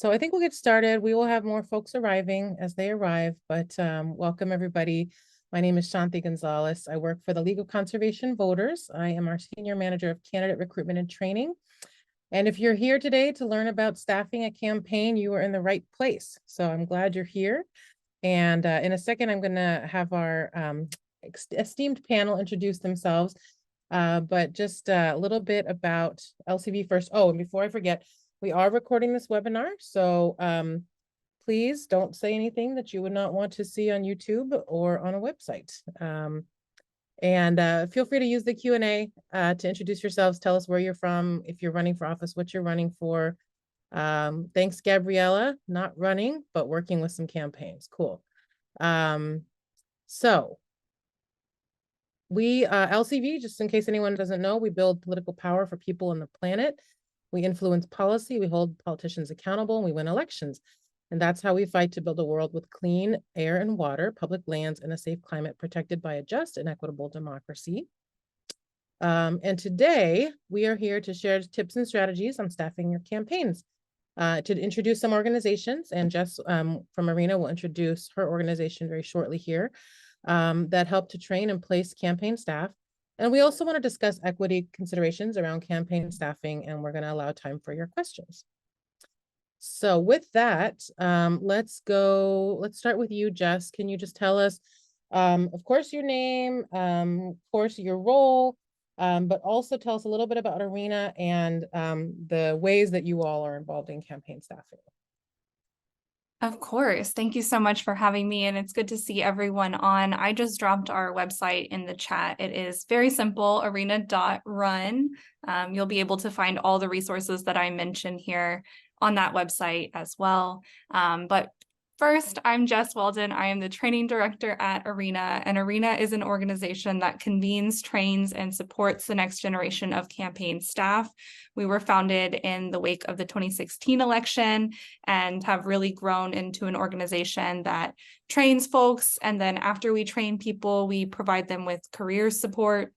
So I think we'll get started. We will have more folks arriving as they arrive, but welcome everybody. My name is Shanti Gonzalez. I work for the League of Conservation Voters. I am our Senior Manager of Candidate Recruitment and Training. And if you're here today to learn about staffing a campaign, you are in the right place. So I'm glad you're here. And in a second, I'm going to have our esteemed panel introduce themselves. But just a little bit about LCV first. Oh, and before I forget, we are recording this webinar. So please don't say anything that you would not want to see on YouTube or on a website. And feel free to use the Q&A to introduce yourselves. Tell us where you're from, if you're running for office, what you're running for. Thanks, Gabriella, not running, but working with some campaigns. Cool. So we, LCV, just in case anyone doesn't know, we build political power for people on the planet. We influence policy, we hold politicians accountable, and we win elections. And that's how we fight to build a world with clean air and water, public lands, and a safe climate protected by a just and equitable democracy. And today, we are here to share tips and strategies on staffing your campaigns. To introduce some organizations, and Jess from Arena will introduce her organization very shortly here, that help to train and place campaign staff. And we also want to discuss equity considerations around campaign staffing, and we're going to allow time for your questions. So with that, let's start with you, Jess. Can you just tell us, of course, your name, of course, your role, but also tell us a little bit about Arena and the ways that you all are involved in campaign staffing. Of course. Thank you so much for having me, and it's good to see everyone on. I just dropped our website in the chat. It is very simple, arena.run. You'll be able to find all the resources that I mentioned here on that website as well. But first, I'm Jess Weldon. I am the training director at Arena, and Arena is an organization that convenes, trains, and supports the next generation of campaign staff. We were founded in the wake of the 2016 election and have really grown into an organization that trains folks. And then after we train people, we provide them with career support.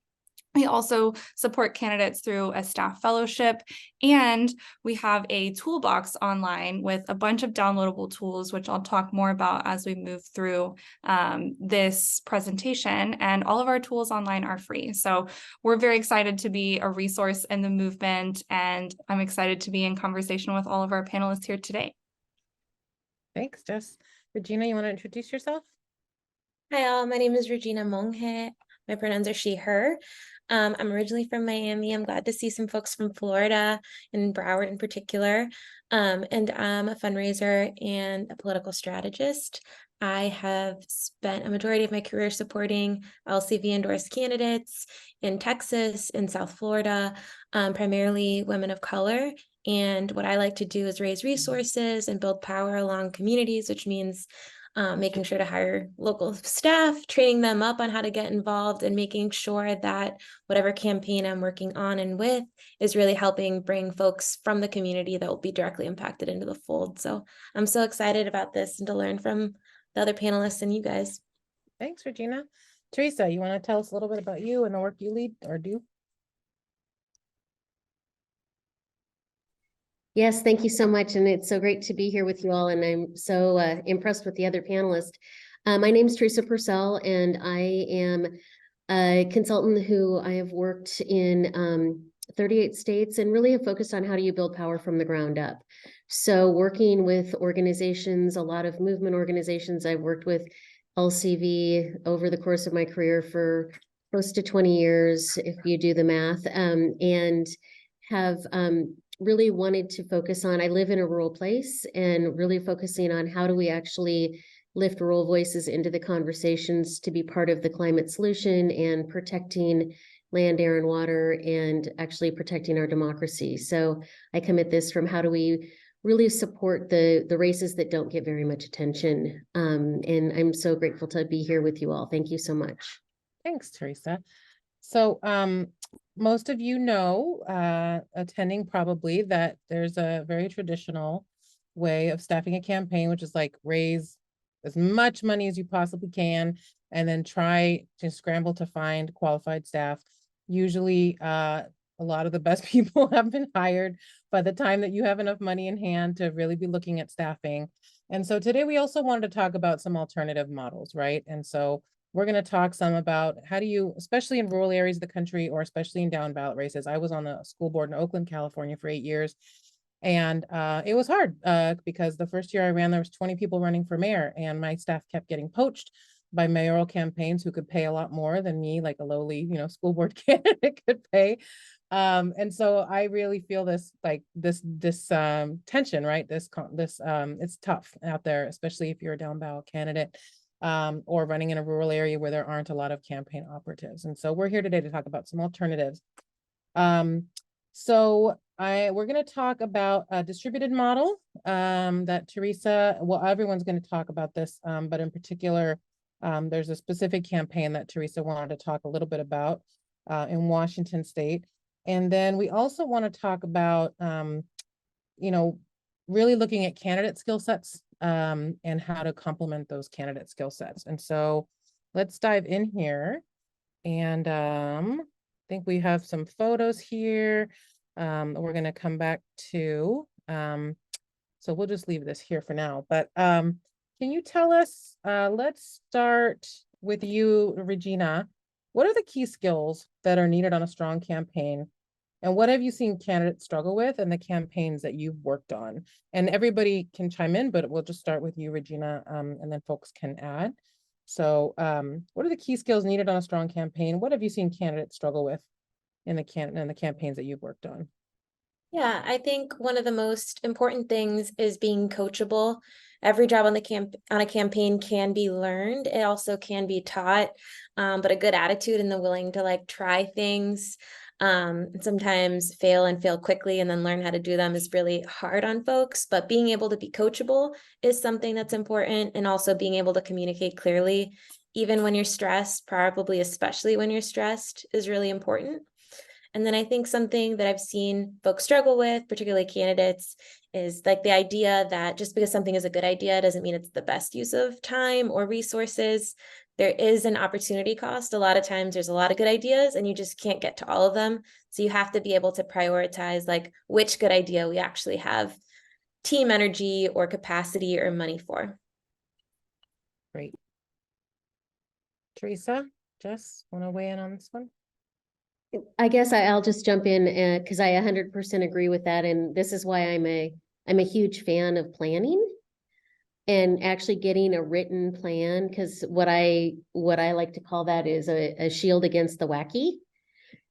We also support candidates through a staff fellowship, and we have a toolbox online with a bunch of downloadable tools, which I'll talk more about as we move through this presentation. And all of our tools online are free. So we're very excited to be a resource in the movement, and I'm excited to be in conversation with all of our panelists here today. Thanks, Jess. Regina, you want to introduce yourself? Hi all, my name is Regina Monge. My pronouns are she, her. I'm originally from Miami. I'm glad to see some folks from Florida and Broward in particular. And I'm a fundraiser and a political strategist. I have spent a majority of my career supporting LCV endorsed candidates in Texas and South Florida, primarily women of color. And what I like to do is raise resources and build power along communities, which means making sure to hire local staff, training them up on how to get involved, and making sure that whatever campaign I'm working on and with is really helping bring folks from the community that will be directly impacted into the fold. So I'm so excited about this and to learn from the other panelists and you guys. Thanks, Regina. Teresa, you want to tell us a little bit about you and the work you lead or do? Yes, thank you so much. And it's so great to be here with you all. And I'm so impressed with the other panelists. My name is Teresa Purcell, and I am a consultant who I have worked in 38 states and really have focused on how do you build power from the ground up. So working with organizations, a lot of movement organizations. I've worked with LCV over the course of my career for close to 20 years, if you do the math, and have really wanted to focus on, I live in a rural place, and really focusing on how do we actually lift rural voices into the conversations to be part of the climate solution and protecting land, air, and water, and actually protecting our democracy. So I come at this from how do we really support the races that don't get very much attention. And I'm so grateful to be here with you all. Thank you so much. Thanks, Teresa. So most of you know, attending probably, that there's a very traditional way of staffing a campaign, which is like raise as much money as you possibly can and then try to scramble to find qualified staff. Usually a lot of the best people have been hired by the time that you have enough money in hand to really be looking at staffing. And so today we also wanted to talk about some alternative models, right? And so we're going to talk some about how do you, especially in rural areas of the country, or especially in down ballot races. I was on the school board in Oakland, California for 8 years. And it was hard because the first year I ran, there was 20 people running for mayor, and my staff kept getting poached by mayoral campaigns who could pay a lot more than me, like a lowly, school board candidate could pay. And so I really feel this tension, right? It's tough out there, especially if you're a down ballot candidate or running in a rural area where there aren't a lot of campaign operatives. And so we're here today to talk about some alternatives. So we're going to talk about a distributed model that Teresa, well, everyone's going to talk about this, but in particular, there's a specific campaign that Teresa wanted to talk a little bit about in Washington State. And then we also want to talk about, really looking at candidate skill sets and how to complement those candidate skill sets. And so let's dive in here. And I think we have some photos here. We're going to come back to, so we'll just leave this here for now. But can you tell us, let's start with you, Regina. What are the key skills that are needed on a strong campaign? And what have you seen candidates struggle with in the campaigns that you've worked on? And everybody can chime in, but we'll just start with you, Regina, and then folks can add. So what are the key skills needed on a strong campaign? What have you seen candidates struggle with in the campaigns that you've worked on? Yeah, I think one of the most important things is being coachable. Every job on a campaign can be learned. It also can be taught, but a good attitude and the willing to try things, and sometimes fail and fail quickly and then learn how to do them is really hard on folks. But being able to be coachable is something that's important, and also being able to communicate clearly, even when you're stressed, probably especially when you're stressed, is really important. And then I think something that I've seen folks struggle with, particularly candidates, is the idea that just because something is a good idea doesn't mean it's the best use of time or resources. There is an opportunity cost. A lot of times there's a lot of good ideas and you just can't get to all of them. So you have to be able to prioritize which good idea we actually have team energy or capacity or money for. Great. Teresa, Jess, want to weigh in on this one? I guess I'll just jump in because I 100% agree with that. And this is why I'm a huge fan of planning and actually getting a written plan, because what I like to call that is a shield against the wacky.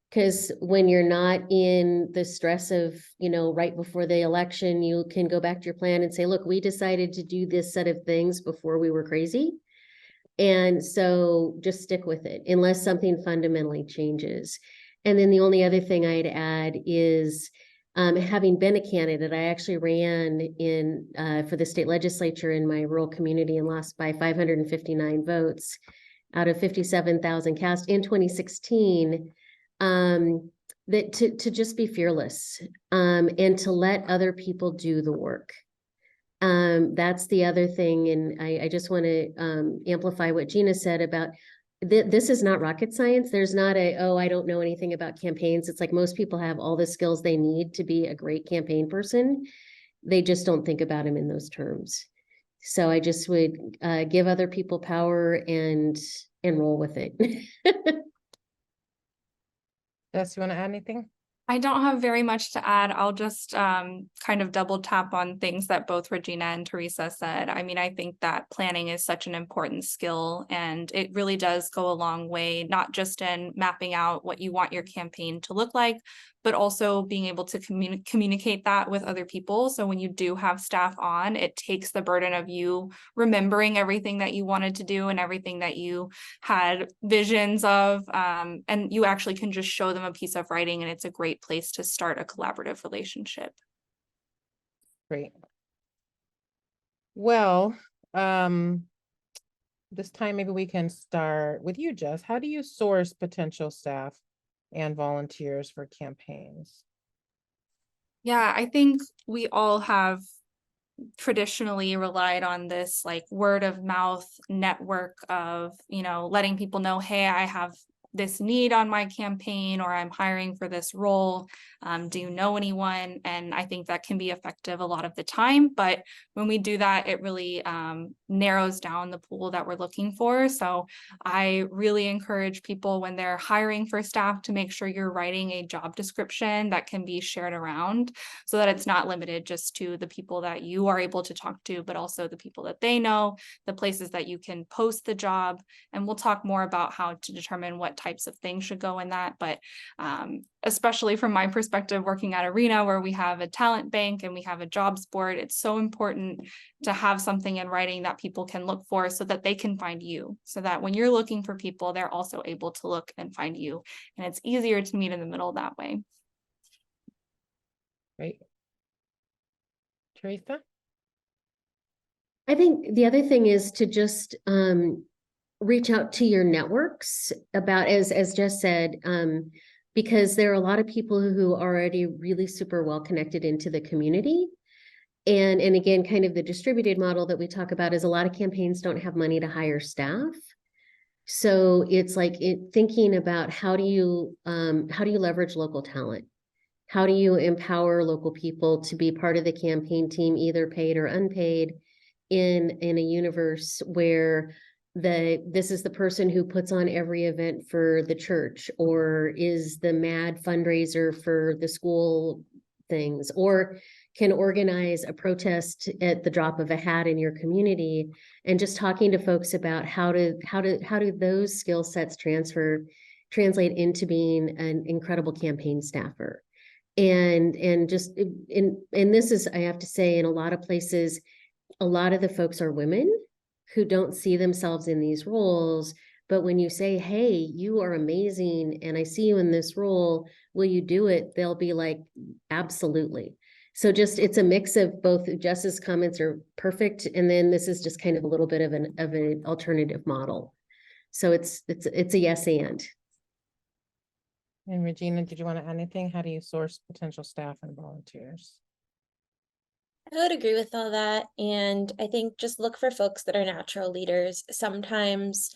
Because when you're not in the stress of, right before the election, you can go back to your plan and say, look, we decided to do this set of things before we were crazy. And so just stick with it unless something fundamentally changes. And then the only other thing I'd add is having been a candidate, I actually ran for the state legislature in my rural community and lost by 559 votes out of 57,000 cast in 2016. That to just be fearless and to let other people do the work. That's the other thing. And I just want to amplify what Gina said about this is not rocket science. There's not I don't know anything about campaigns. It's like most people have all the skills they need to be a great campaign person. They just don't think about them in those terms. So I just would give other people power and roll with it. Jess, you want to add anything? I don't have very much to add. I'll just kind of double tap on things that both Regina and Teresa said. I mean, I think that planning is such an important skill, and it really does go a long way, not just in mapping out what you want your campaign to look like, but also being able to communicate that with other people. So when you do have staff on, it takes the burden of you remembering everything that you wanted to do and everything that you had visions of, and you actually can just show them a piece of writing, and it's a great place to start a collaborative relationship. Great. Well, this time maybe we can start with you, Jess. How do you source potential staff and volunteers for campaigns? Yeah, I think we all have traditionally relied on this word of mouth network of, letting people know, hey, I have this need on my campaign, or I'm hiring for this role. Do you know anyone? And I think that can be effective a lot of the time. But when we do that, it really narrows down the pool that we're looking for. So I really encourage people when they're hiring for staff to make sure you're writing a job description that can be shared around, so that it's not limited just to the people that you are able to talk to, but also the people that they know, the places that you can post the job. And we'll talk more about how to determine what types of things should go in that. But especially from my perspective, working at Arena, where we have a talent bank and we have a jobs board, it's so important to have something in writing that people can look for, so that they can find you, so that when you're looking for people, they're also able to look and find you. And it's easier to meet in the middle that way. Great. Teresa? I think the other thing is to just reach out to your networks about, as Jess said, because there are a lot of people who are already really super well connected into the community. And again, kind of the distributed model that we talk about is a lot of campaigns don't have money to hire staff. So it's like thinking about how do you leverage local talent? How do you empower local people to be part of the campaign team, either paid or unpaid, in a universe where this is the person who puts on every event for the church, or is the mad fundraiser for the school things, or can organize a protest at the drop of a hat in your community, and just talking to folks about how do those skill sets translate into being an incredible campaign staffer. And just this is, I have to say, in a lot of places, a lot of the folks are women who don't see themselves in these roles. But when you say, hey, you are amazing, and I see you in this role, will you do it? They'll be like, absolutely. So just, it's a mix of both. Jess's comments are perfect. And then this is just kind of a little bit of an alternative model. So it's a yes and. And Regina, did you want to add anything? How do you source potential staff and volunteers? I would agree with all that. And I think just look for folks that are natural leaders. Sometimes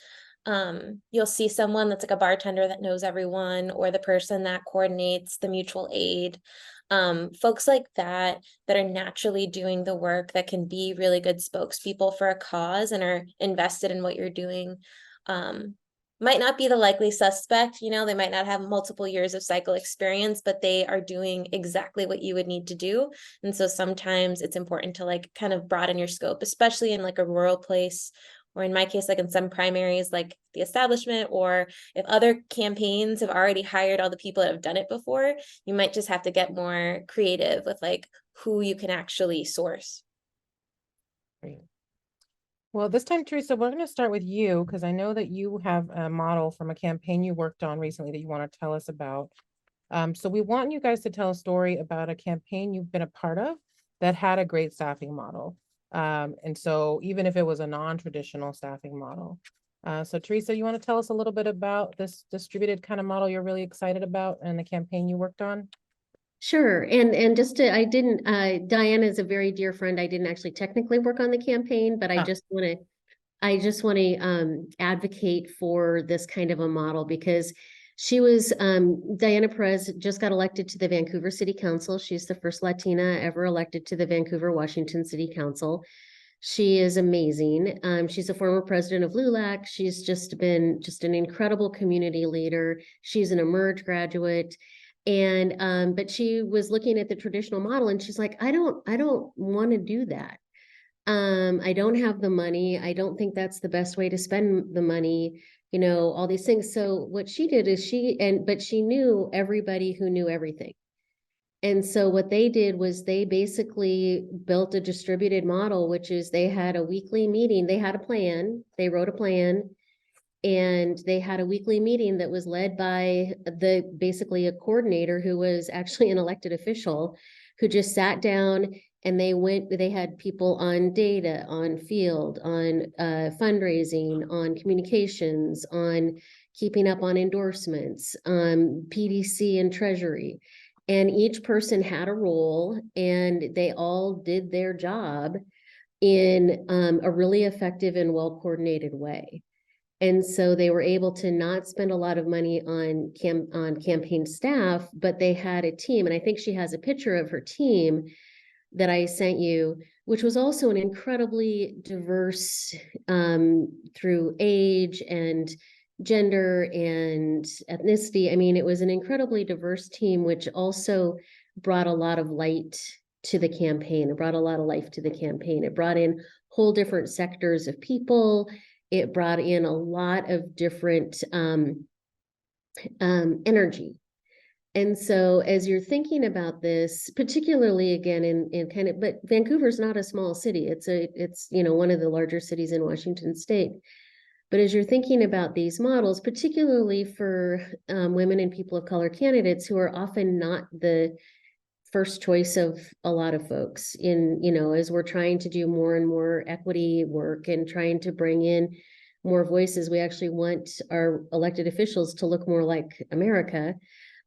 you'll see someone that's like a bartender that knows everyone, or the person that coordinates the mutual aid. Folks like that are naturally doing the work, that can be really good spokespeople for a cause and are invested in what you're doing. Might not be the likely suspect, they might not have multiple years of cycle experience, but they are doing exactly what you would need to do. And so sometimes it's important to like kind of broaden your scope, especially in like a rural place, or in my case, like in some primaries, like the establishment, or if other campaigns have already hired all the people that have done it before, you might just have to get more creative with like who you can actually source. Great. Well, this time, Teresa, we're going to start with you, because I know that you have a model from a campaign you worked on recently that you want to tell us about. So we want you guys to tell a story about a campaign you've been a part of that had a great staffing model. And so even if it was a non-traditional staffing model. So Teresa, you want to tell us a little bit about this distributed kind of model you're really excited about and the campaign you worked on? Sure. And just to, Diana is a very dear friend. I didn't actually technically work on the campaign, but I just want to advocate for this kind of a model, because she was, Diana Perez just got elected to the Vancouver City Council. She's the first Latina ever elected to the Vancouver, Washington City Council. She is amazing. She's a former president of LULAC. She's just been an incredible community leader. She's an Emerge graduate. And but she was looking at the traditional model, and she's like, I don't want to do that. I don't have the money. I don't think that's the best way to spend the money, all these things. So what she did is but she knew everybody who knew everything. And so what they did was they basically built a distributed model, which is they had a weekly meeting. They had a plan. They wrote a plan. And they had a weekly meeting that was led by basically a coordinator who was actually an elected official, who just sat down and they had people on data, on field, on fundraising, on communications, on keeping up on endorsements, PDC and treasury. And each person had a role, and they all did their job in a really effective and well-coordinated way. And so they were able to not spend a lot of money on campaign staff, but they had a team. And I think she has a picture of her team that I sent you, which was also an incredibly diverse through age and gender and ethnicity. I mean, it was an incredibly diverse team, which also brought a lot of light to the campaign. It brought a lot of life to the campaign. It brought in whole different sectors of people. It brought in a lot of different energy. And so as you're thinking about this, particularly again in kind of, but Vancouver's not a small city. It's, you know, one of the larger cities in Washington state. But as you're thinking about these models, particularly for women and people of color candidates who are often not the first choice of a lot of folks in, you know, as we're trying to do more and more equity work and trying to bring in more voices, we actually want our elected officials to look more like America.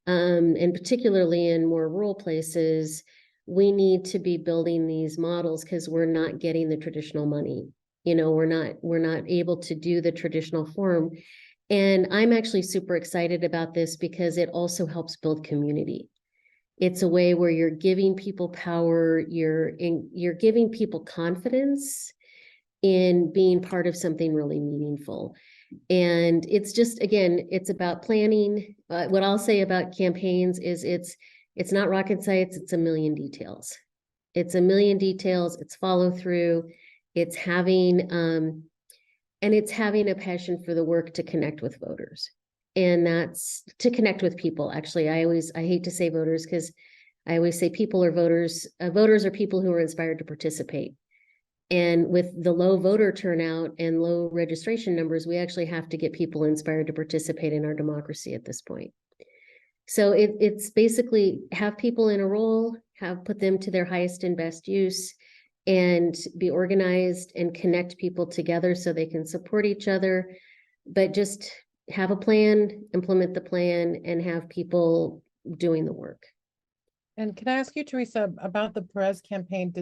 And particularly in more rural places, we need to be building these models because we're not getting the traditional money. You know, we're not able to do the traditional form. And I'm actually super excited about this because it also helps build community. It's a way where you're giving people power, you're giving people confidence in being part of something really meaningful. And it's just, again, it's about planning. What I'll say about campaigns is it's not rocket science, it's a million details. It's a million details, it's follow through, it's having a passion for the work to connect with voters. And that's to connect with people. Actually, I hate to say voters because I always say people are voters. Voters are people who are inspired to participate. And with the low voter turnout and low registration numbers, we actually have to get people inspired to participate in our democracy at this point. So it's basically have people in a role, put them to their highest and best use, and be organized and connect people together so they can support each other. But just have a plan, implement the plan, and have people doing the work. And can I ask you, Teresa, about the Perez campaign?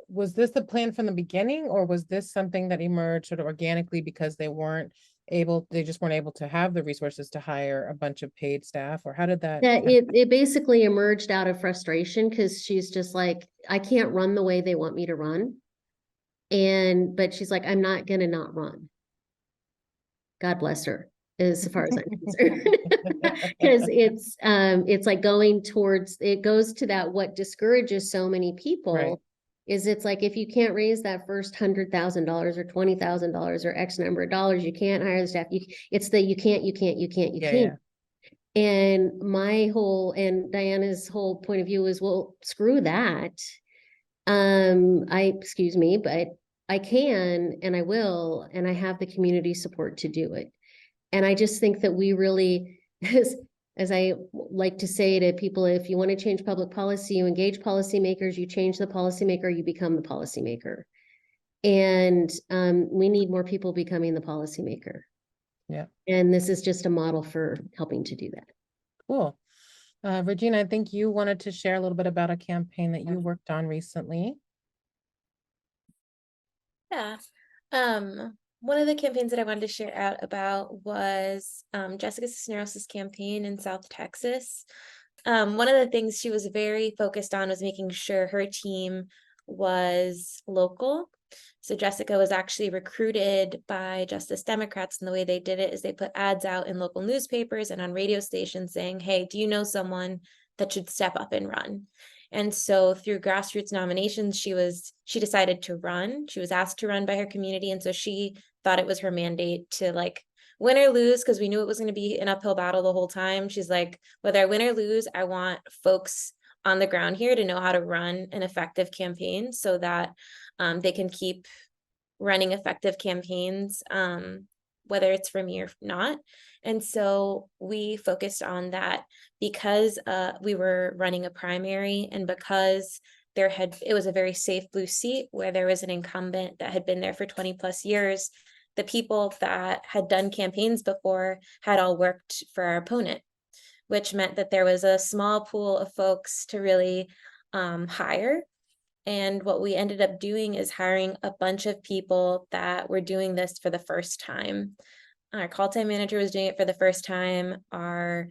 Was this the plan from the beginning, or was this something that emerged sort of organically because they just weren't able to have the resources to hire a bunch of paid staff, or how did that? Yeah, it basically emerged out of frustration because she's just like, I can't run the way they want me to run. But she's like, I'm not gonna not run. God bless her, as far as I'm concerned. Because it's like it goes to that what discourages so many people. Right. Is it's like if you can't raise that first $100,000 or $20,000 or X number of dollars, you can't hire the staff. You can't. And and Diana's whole point of view is, well, screw that. But I can and I will, and I have the community support to do it. And I just think that we really, as I like to say to people, if you want to change public policy, you engage policymakers, you change the policymaker, you become the policymaker. And we need more people becoming the policymaker. Yeah. And this is just a model for helping to do that. Cool. Regina, I think you wanted to share a little bit about a campaign that you worked on recently. Yeah. One of the campaigns that I wanted to share out about was Jessica Cisneros' campaign in South Texas. One of the things she was very focused on was making sure her team was local. So Jessica was actually recruited by Justice Democrats, and the way they did it is they put ads out in local newspapers and on radio stations saying, hey, do you know someone that should step up and run? And so through grassroots nominations, she decided to run. She was asked to run by her community. And so she thought it was her mandate to like win or lose, because we knew it was going to be an uphill battle the whole time. She's like, whether I win or lose, I want folks on the ground here to know how to run an effective campaign so that they can keep running effective campaigns, whether it's for me or not. And so we focused on that because we were running a primary, and because it was a very safe blue seat where there was an incumbent that had been there for 20 plus years. The people that had done campaigns before had all worked for our opponent, which meant that there was a small pool of folks to really hire. And what we ended up doing is hiring a bunch of people that were doing this for the first time. Our call time manager was doing it for the first time. Our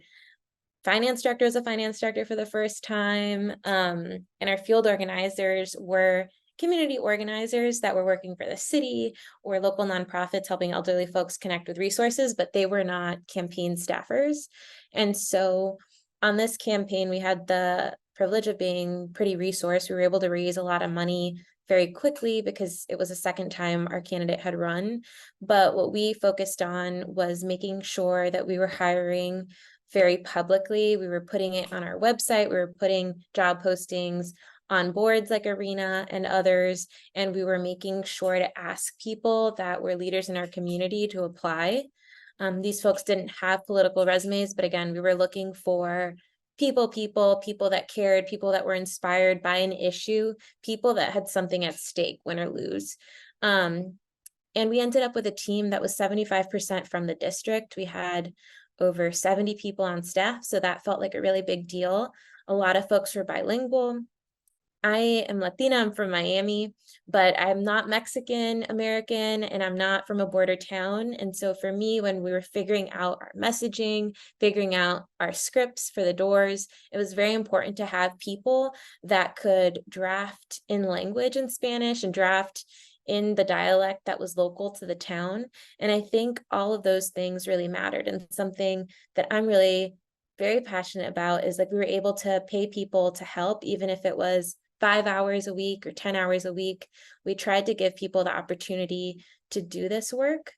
finance director was a finance director for the first time. And our field organizers were community organizers that were working for the city or local nonprofits helping elderly folks connect with resources, but they were not campaign staffers. And so on this campaign, we had the privilege of being pretty resourced. We were able to raise a lot of money very quickly because it was the second time our candidate had run. But what we focused on was making sure that we were hiring very publicly. We were putting it on our website. We were putting job postings on boards like Arena and others. And we were making sure to ask people that were leaders in our community to apply. These folks didn't have political resumes, but again, we were looking for people that cared, people that were inspired by an issue, people that had something at stake, win or lose. And we ended up with a team that was 75% from the district. We had over 70 people on staff, so that felt like a really big deal. A lot of folks were bilingual. I am Latina, I'm from Miami, but I'm not Mexican American and I'm not from a border town. And so for me, when we were figuring out our messaging, figuring out our scripts for the doors, it was very important to have people that could draft in language in Spanish and draft in the dialect that was local to the town. And I think all of those things really mattered. And something that I'm really very passionate about is like we were able to pay people to help, even if it was 5 hours a week or 10 hours a week. We tried to give people the opportunity to do this work.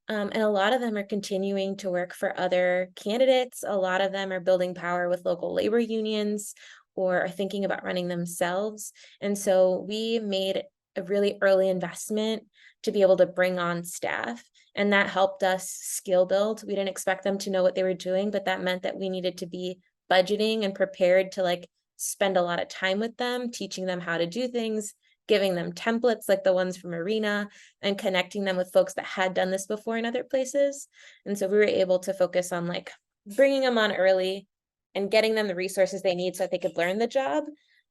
And a lot of them are continuing to work for other candidates. A lot of them are building power with local labor unions or are thinking about running themselves. And so we made a really early investment to be able to bring on staff. And that helped us skill build. We didn't expect them to know what they were doing, but that meant that we needed to be budgeting and prepared to like spend a lot of time with them, teaching them how to do things, giving them templates like the ones from Arena, and connecting them with folks that had done this before in other places. And so we were able to focus on like bringing them on early and getting them the resources they need so that they could learn the job.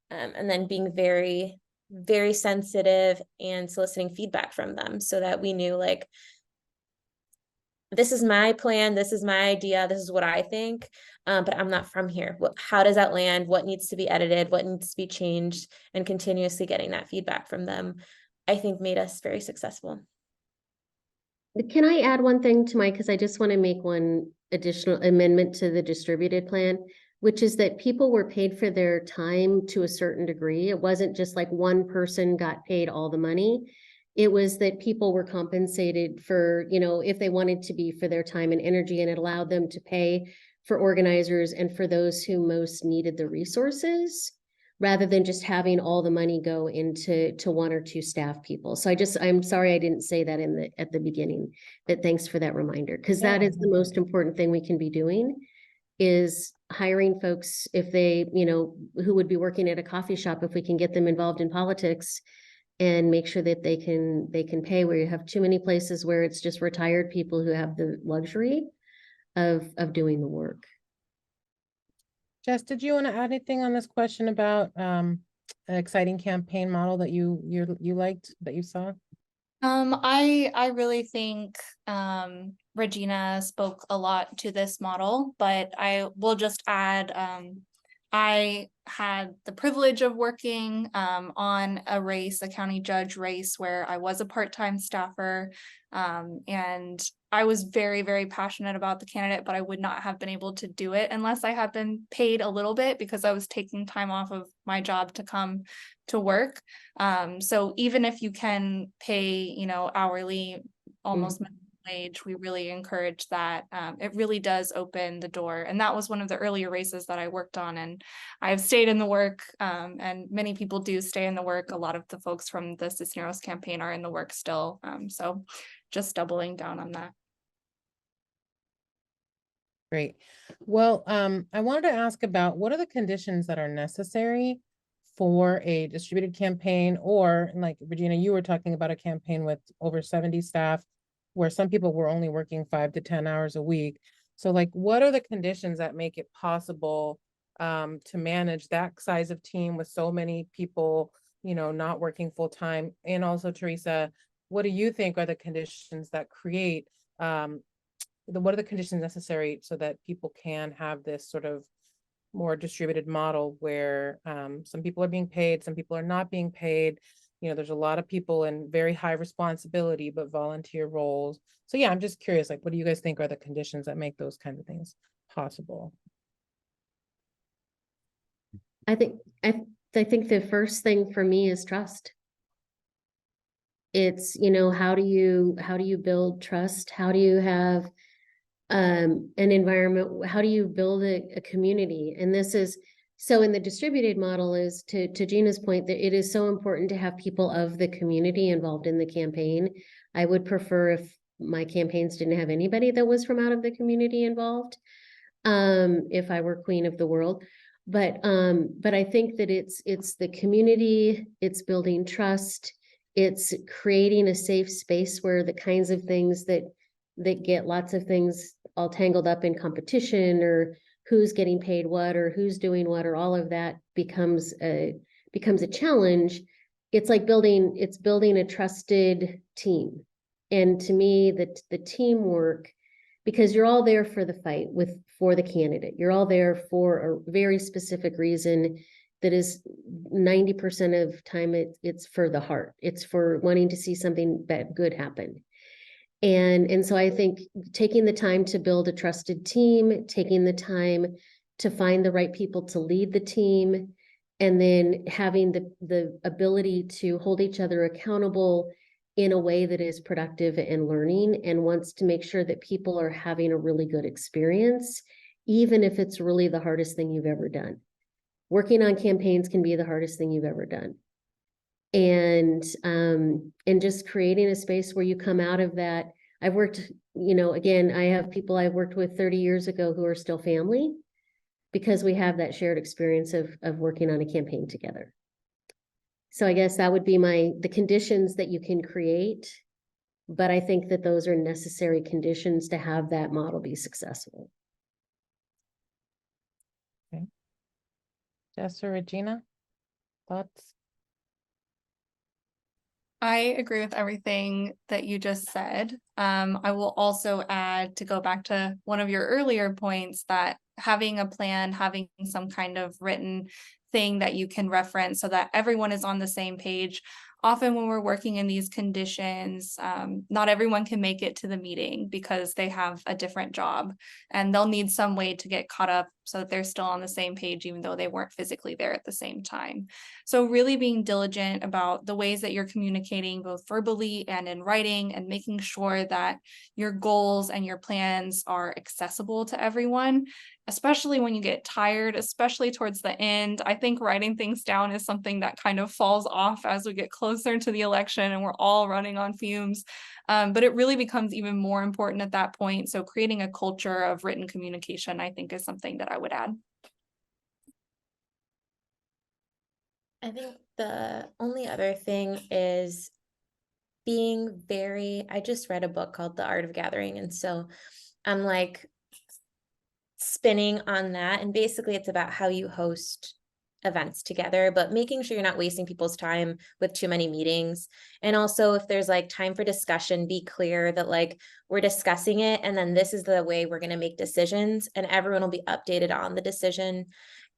And then being very, very sensitive and soliciting feedback from them so that we knew like, this is my plan, this is my idea, this is what I think, but I'm not from here. How does that land? What needs to be edited? What needs to be changed? And continuously getting that feedback from them, I think made us very successful. Can I add one thing to because I just want to make one additional amendment to the distributed plan, which is that people were paid for their time to a certain degree. It wasn't just like one person got paid all the money. It was that people were compensated for, if they wanted to be, for their time and energy, and it allowed them to pay for organizers and for those who most needed the resources, rather than just having all the money go into one or two staff people. So I'm sorry I didn't say that at the beginning, but thanks for that reminder, because that is the most important thing we can be doing, is hiring folks if they, who would be working at a coffee shop, if we can get them involved in politics and make sure that they can pay, where you have too many places where it's just retired people who have the luxury of doing the work. Jess, did you want to add anything on this question about an exciting campaign model that you liked, that you saw? I really think Regina spoke a lot to this model, but I will just add, I had the privilege of working on a county judge race, where I was a part-time staffer, and I was very, very passionate about the candidate, but I would not have been able to do it unless I had been paid a little bit, because I was taking time off of my job to come to work. So even if you can pay, hourly, almost minimum wage, we really encourage that. It really does open the door. And that was one of the earlier races that I worked on, and I've stayed in the work, and many people do stay in the work. A lot of the folks from the Cisneros campaign are in the work still. So just doubling down on that. Great. Well, I wanted to ask about what are the conditions that are necessary for a distributed campaign, or like Regina, you were talking about a campaign with over 70 staff where some people were only working 5 to 10 hours a week. So like, what are the conditions that make it possible to manage that size of team with so many people not working full time? And also, Teresa, what do you think are the conditions that create, what are the conditions necessary so that people can have this sort of more distributed model where some people are being paid, some people are not being paid. There's a lot of people in very high responsibility, but volunteer roles. So yeah, I'm just curious, like, what do you guys think are the conditions that make those kinds of things possible? I think the first thing for me is trust. It's, how do you build trust? How do you have an environment? How do you build a community? And this is so in the distributed model is to Gina's point that it is so important to have people of the community involved in the campaign. I would prefer if my campaigns didn't have anybody that was from out of the community involved, if I were queen of the world. But I think that it's the community, it's building trust, it's creating a safe space where the kinds of things that get lots of things all tangled up in competition, or who's getting paid what, or who's doing what, or all of that becomes a challenge. It's like building a trusted team. And to me, the teamwork, because you're all there for the fight for the candidate. You're all there for a very specific reason that is 90% of time it's for the heart. It's for wanting to see something good happen. And so I think taking the time to build a trusted team, taking the time to find the right people to lead the team, and then having the ability to hold each other accountable in a way that is productive and learning, and wants to make sure that people are having a really good experience, even if it's really the hardest thing you've ever done. Working on campaigns can be the hardest thing you've ever done. And just creating a space where you come out of that. I've worked, again, I have people I've worked with 30 years ago who are still family, because we have that shared experience of working on a campaign together. So I guess that would be the conditions that you can create, but I think that those are necessary conditions to have that model be successful. Okay. Jess or Regina, thoughts? I agree with everything that you just said. I will also add, to go back to one of your earlier points, that having a plan, having some kind of written thing that you can reference so that everyone is on the same page. Often when we're working in these conditions, not everyone can make it to the meeting because they have a different job, and they'll need some way to get caught up so that they're still on the same page, even though they weren't physically there at the same time. So really being diligent about the ways that you're communicating, both verbally and in writing, and making sure that your goals and your plans are accessible to everyone, especially when you get tired, especially towards the end. I think writing things down is something that kind of falls off as we get closer to the election and we're all running on fumes. But it really becomes even more important at that point. So creating a culture of written communication, I think, is something that I would add. I think the only other thing is I just read a book called The Art of Gathering. And so I'm like spinning on that. And basically it's about how you host events together, but making sure you're not wasting people's time with too many meetings. And also, if there's like time for discussion, be clear that like we're discussing it, and then this is the way we're going to make decisions, and everyone will be updated on the decision,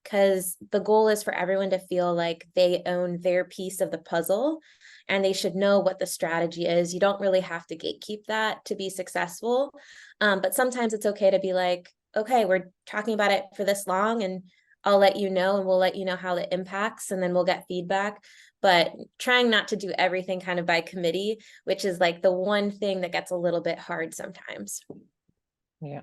because the goal is for everyone to feel like they own their piece of the puzzle and they should know what the strategy is. You don't really have to gatekeep that to be successful. But sometimes it's okay to be like, okay, we're talking about it for this long, and I'll let you know, and we'll let you know how it impacts, and then we'll get feedback. But trying not to do everything kind of by committee, which is like the one thing that gets a little bit hard sometimes. Yeah.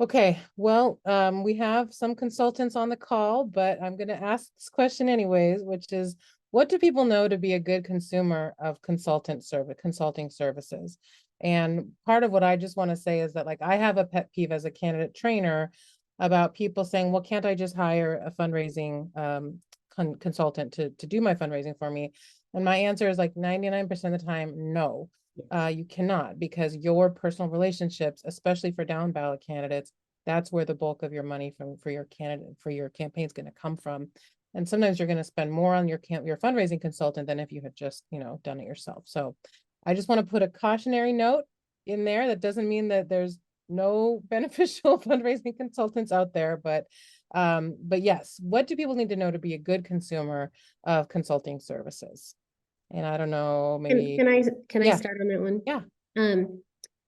Okay, well, we have some consultants on the call, but I'm going to ask this question anyways, which is, what do people know to be a good consumer of consulting services? And part of what I just want to say is that, like, I have a pet peeve as a candidate trainer about people saying, well, can't I just hire a fundraising consultant to do my fundraising for me? And my answer is like 99% of the time, no. You cannot, because your personal relationships, especially for down ballot candidates, that's where the bulk of your money for your campaign is going to come from. And sometimes you're going to spend more on your fundraising consultant than if you had just, done it yourself. So I just want to put a cautionary note in there. That doesn't mean that there's no beneficial fundraising consultants out there, but yes, what do people need to know to be a good consumer of consulting services? And I don't know, maybe. Can I Yeah. start on that one? Yeah.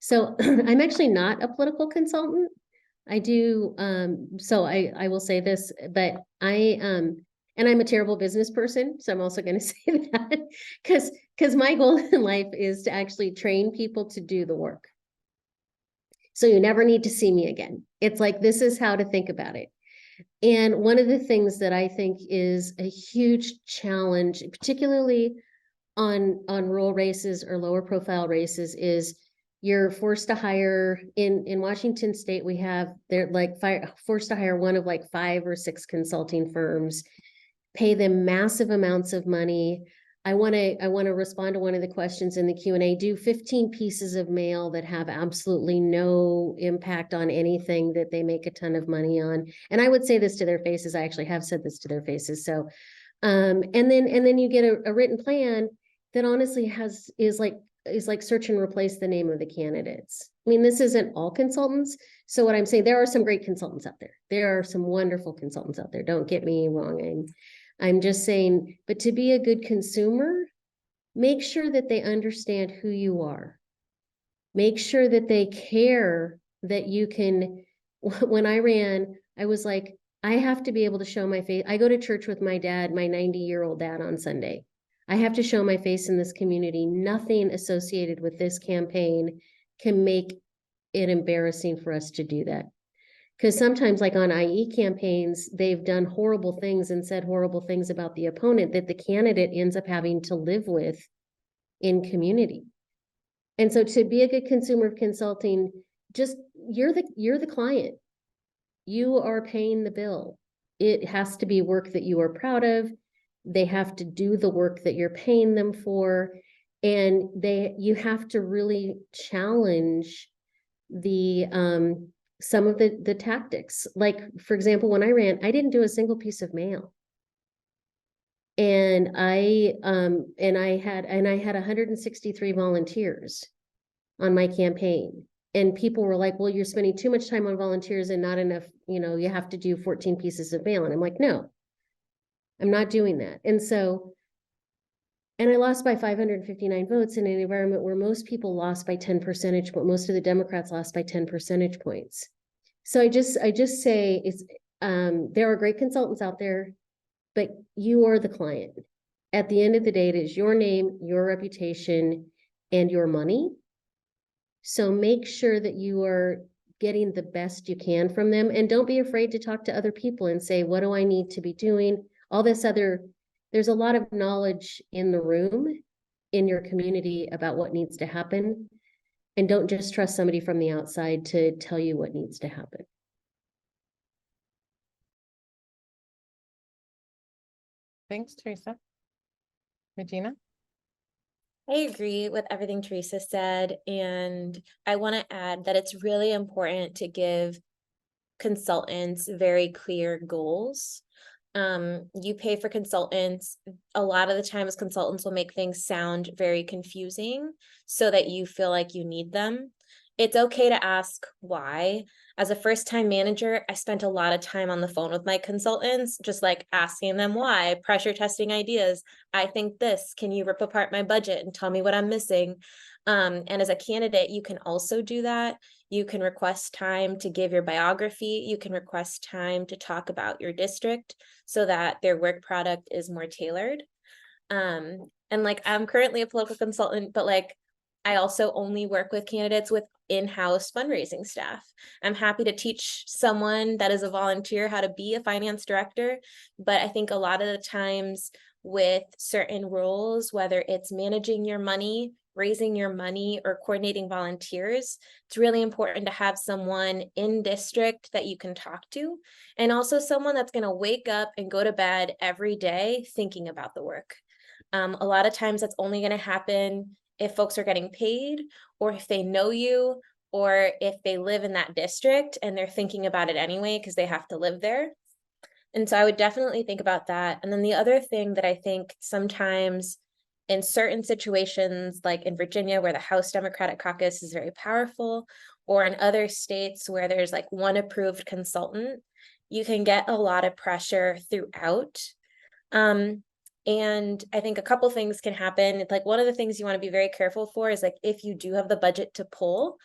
So I'm actually not a political consultant. I do, so I will say this, but and I'm a terrible business person, so I'm also going to say that because my goal in life is to actually train people to do the work. So you never need to see me again. It's like, this is how to think about it. And one of the things that I think is a huge challenge, particularly on rural races or lower profile races, is you're forced to hire in Washington state. They're like forced to hire one of like 5 or 6 consulting firms, pay them massive amounts of money. I want to respond to one of the questions in the Q&A. Do 15 pieces of mail that have absolutely no impact on anything that they make a ton of money on. And I would say this to their faces. I actually have said this to their faces. So, and then you get a written plan that honestly is like search and replace the name of the candidates. I mean, this isn't all consultants. So what I'm saying, there are some great consultants out there. There are some wonderful consultants out there. Don't get me wrong. I'm just saying, but to be a good consumer, make sure that they understand who you are. Make sure that they care that you can. When I ran, I was like, I have to be able to show my face. I go to church with my dad, my 90-year-old dad, on Sunday. I have to show my face in this community. Nothing associated with this campaign can make it embarrassing for us to do that. Because sometimes, like on IE campaigns, they've done horrible things and said horrible things about the opponent that the candidate ends up having to live with in community. And so to be a good consumer of consulting, just you're the client. You are paying the bill. It has to be work that you are proud of. They have to do the work that you're paying them for. And you have to really challenge some of the tactics. Like, for example, when I ran, I didn't do a single piece of mail. And I had 163 volunteers on my campaign. And people were like, well, you're spending too much time on volunteers and not enough, you have to do 14 pieces of mail. And I'm like, no, I'm not doing that. And I lost by 559 votes in an environment where most people lost by 10 percentage points. Most of the Democrats lost by 10 percentage points. So I just say there are great consultants out there, but you are the client. At the end of the day, it is your name, your reputation, and your money. So make sure that you are getting the best you can from them, and don't be afraid to talk to other people and say, what do I need to be doing? There's a lot of knowledge in the room, in your community, about what needs to happen. And don't just trust somebody from the outside to tell you what needs to happen. Thanks, Teresa. Regina? I agree with everything Teresa said, and I want to add that it's really important to give consultants very clear goals. You pay for consultants. A lot of the times consultants will make things sound very confusing so that you feel like you need them. It's okay to ask why. As a first-time manager, I spent a lot of time on the phone with my consultants, just like asking them why, pressure testing ideas. I think this, can you rip apart my budget and tell me what I'm missing? And as a candidate, you can also do that. You can request time to give your biography. You can request time to talk about your district so that their work product is more tailored. And like, I'm currently a political consultant, but like, I also only work with candidates with in-house fundraising staff. I'm happy to teach someone that is a volunteer how to be a finance director, but I think a lot of the times with certain roles, whether it's managing your money, raising your money, or coordinating volunteers, it's really important to have someone in district that you can talk to, and also someone that's going to wake up and go to bed every day thinking about the work. A lot of times that's only going to happen if folks are getting paid, or if they know you, or if they live in that district and they're thinking about it anyway because they have to live there. And so I would definitely think about that. And then the other thing that I think sometimes in certain situations, like in Virginia, where the House Democratic Caucus is very powerful, or in other states where there's like one approved consultant, you can get a lot of pressure throughout. And I think a couple things can happen. It's like one of the things you want to be very careful for is like if you do have the budget to poll,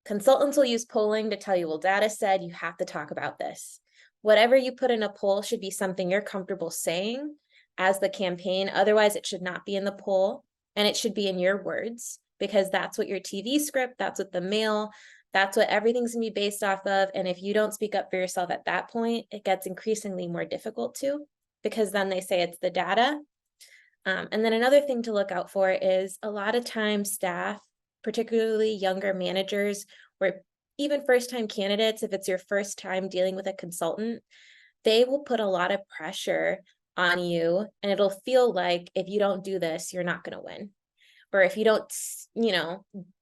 consultants will use polling to tell you, well, data said you have to talk about this. Whatever you put in a poll should be something you're comfortable saying as the campaign. Otherwise, it should not be in the poll, and it should be in your words, because that's what your TV script, that's what the mail, that's what everything's gonna be based off of. And if you don't speak up for yourself at that point, it gets increasingly more difficult to, because then they say it's the data. And then another thing to look out for is a lot of times staff, particularly younger managers or even first-time candidates, if it's your first time dealing with a consultant, they will put a lot of pressure on you, and it'll feel like if you don't do this, you're not going to win. Or if you don't,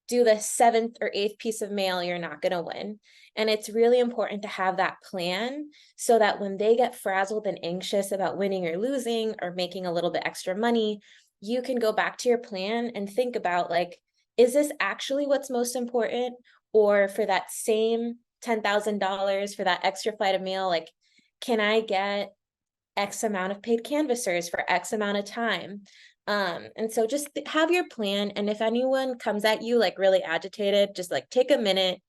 do the 7th or 8th piece of mail, you're not going to win. And it's really important to have that plan so that when they get frazzled and anxious about winning or losing or making a little bit extra money, you can go back to your plan and think about like, is this actually what's most important? Or for that same $10,000 for that extra flight of mail, like, can I get X amount of paid canvassers for X amount of time? And so just have your plan. And if anyone comes at you like really agitated, just like take a minute,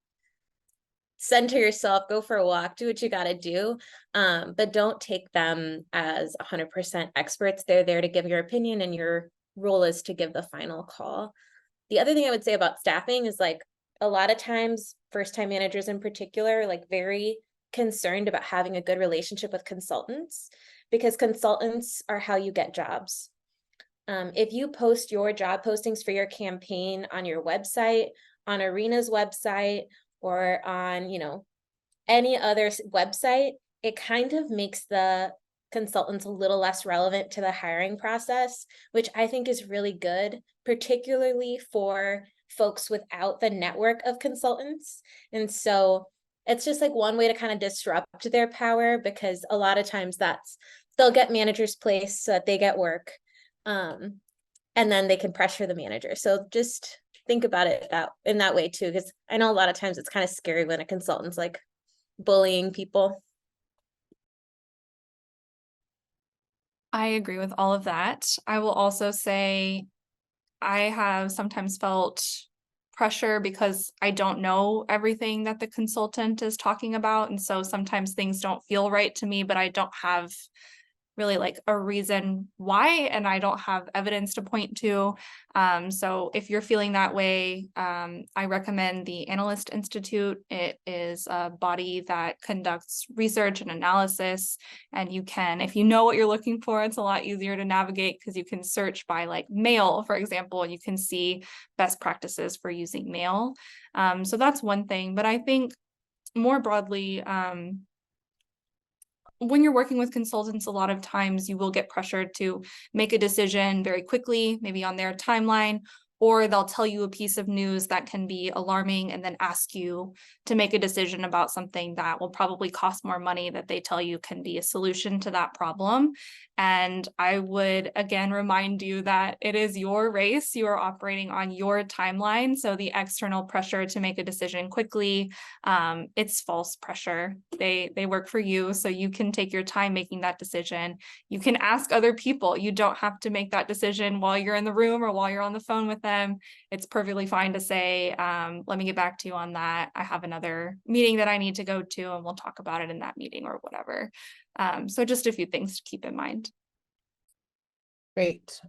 center yourself, go for a walk, do what you got to do. But don't take them as 100% experts. They're there to give your opinion, and your role is to give the final call. The other thing I would say about staffing is like a lot of times first-time managers in particular, like very concerned about having a good relationship with consultants, because consultants are how you get jobs. If you post your job postings for your campaign on your website, on Arena's website, or on, any other website, it kind of makes the consultants a little less relevant to the hiring process, which I think is really good, particularly for folks without the network of consultants. And so it's just like one way to kind of disrupt their power, because a lot of times they'll get managers placed so that they get work. And then they can pressure the manager. So just think about it in that way too, because I know a lot of times it's kind of scary when a consultant's like bullying people. I agree with all of that. I will also say I have sometimes felt pressure because I don't know everything that the consultant is talking about. And so sometimes things don't feel right to me, but I don't have really like a reason why, and I don't have evidence to point to. So if you're feeling that way, I recommend the Analyst Institute. It is a body that conducts research and analysis, and you can, if you know what you're looking for, it's a lot easier to navigate because you can search by like mail, for example, and you can see best practices for using mail. So that's one thing, but I think more broadly, when you're working with consultants, a lot of times you will get pressured to make a decision very quickly, maybe on their timeline, or they'll tell you a piece of news that can be alarming and then ask you to make a decision about something that will probably cost more money that they tell you can be a solution to that problem. And I would again remind you that it is your race. You are operating on your timeline. So the external pressure to make a decision quickly, it's false pressure. They work for you, so you can take your time making that decision. You can ask other people. You don't have to make that decision while you're in the room or while you're on the phone with them. It's perfectly fine to say, let me get back to you on that. I have another meeting that I need to go to, and we'll talk about it in that meeting or whatever. So just a few things to keep in mind. Great.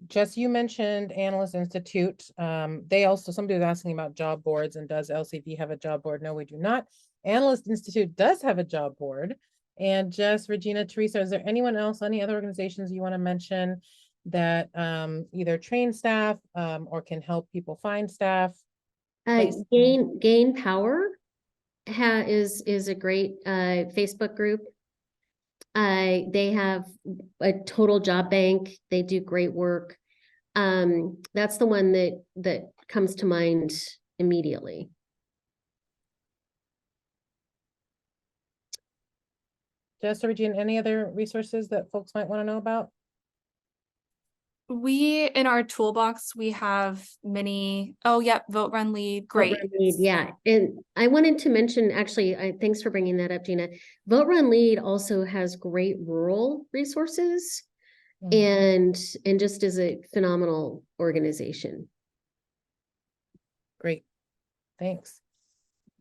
Jess, you mentioned Analyst Institute. Somebody was asking about job boards, and does LCV have a job board? No, we do not. Analyst Institute does have a job board. And Jess, Regina, Teresa, is there anyone else, any other organizations you want to mention that either train staff or can help people find staff? Gain Power is a great Facebook group. They have a total job bank. They do great work. That's the one that comes to mind immediately. Jess or Regina, any other resources that folks might want to know about? In our toolbox, we have many, oh, yep, Vote, Run, Lead, Vote, great. Run, Lead, yeah. And I wanted to mention, actually, thanks for bringing that up, Gina. Vote, Run, Lead also has great rural resources and just is a phenomenal organization. Great, thanks.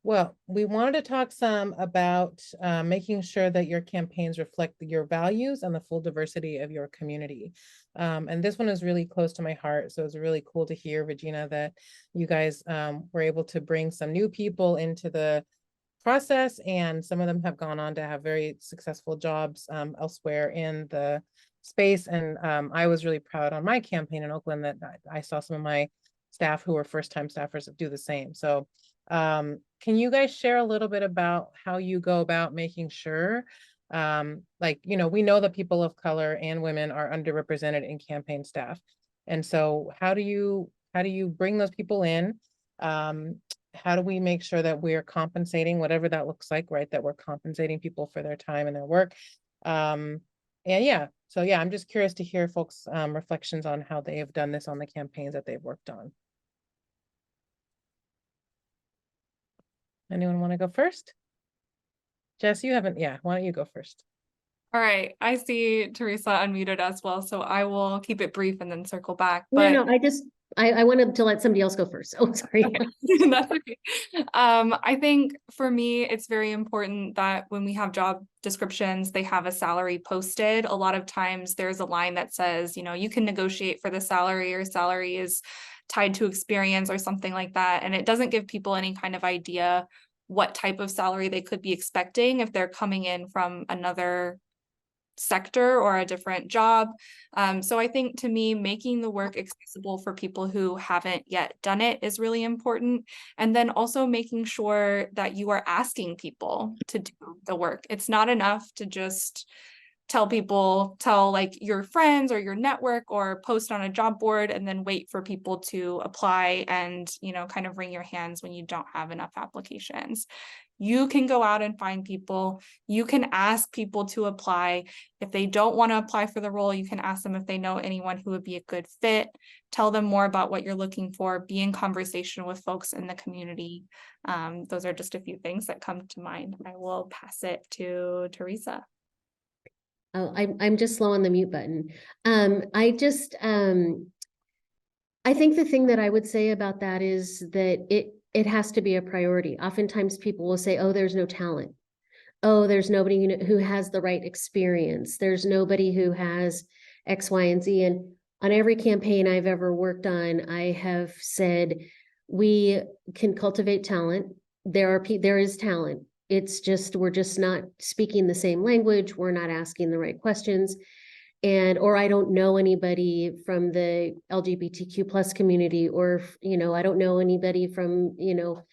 Well, we wanted to talk some about making sure that your campaigns reflect your values and the full diversity of your community. And this one is really close to my heart. So it's really cool to hear, Regina, that you guys were able to bring some new people into the process, and some of them have gone on to have very successful jobs elsewhere in the space. And I was really proud on my campaign in Oakland that I saw some of my staff who were first-time staffers do the same. So can you guys share a little bit about how you go about making sure, like, you know, we know that people of color and women are underrepresented in campaign staff. And so how do you bring those people in? How do we make sure that we're compensating, whatever that looks like, right? That we're compensating people for their time and their work. And yeah, so yeah, I'm just curious to hear folks' reflections on how they have done this on the campaigns that they've worked on. Anyone want to go first? Jess, you haven't, yeah, why don't you go first? All right, I see Teresa unmuted as well, so I will keep it brief and then circle back. No, I wanted to let somebody else go first. Oh, sorry. Okay. That's okay. I think for me, it's very important that when we have job descriptions, they have a salary posted. A lot of times there's a line that says, you know, you can negotiate for the salary, or salary is tied to experience or something like that. And it doesn't give people any kind of idea what type of salary they could be expecting if they're coming in from another sector or a different job. So I think, to me, making the work accessible for people who haven't yet done it is really important. And then also making sure that you are asking people to do the work. It's not enough to just tell like your friends or your network or post on a job board and then wait for people to apply and, you know, kind of wring your hands when you don't have enough applications. You can go out and find people. You can ask people to apply. If they don't want to apply for the role, you can ask them if they know anyone who would be a good fit. Tell them more about what you're looking for. Be in conversation with folks in the community. Those are just a few things that come to mind. I will pass it to Teresa. Oh, I'm just slow on the mute button. I think the thing that I would say about that is that it has to be a priority. Oftentimes people will say, oh, there's no talent. Oh, there's nobody who has the right experience. There's nobody who has X, Y, and Z. And on every campaign I've ever worked on, I have said, we can cultivate talent. There is talent. It's just, we're just not speaking the same language. We're not asking the right questions. Or I don't know anybody from the LGBTQ plus community, or, you know, I don't know anybody from, you know,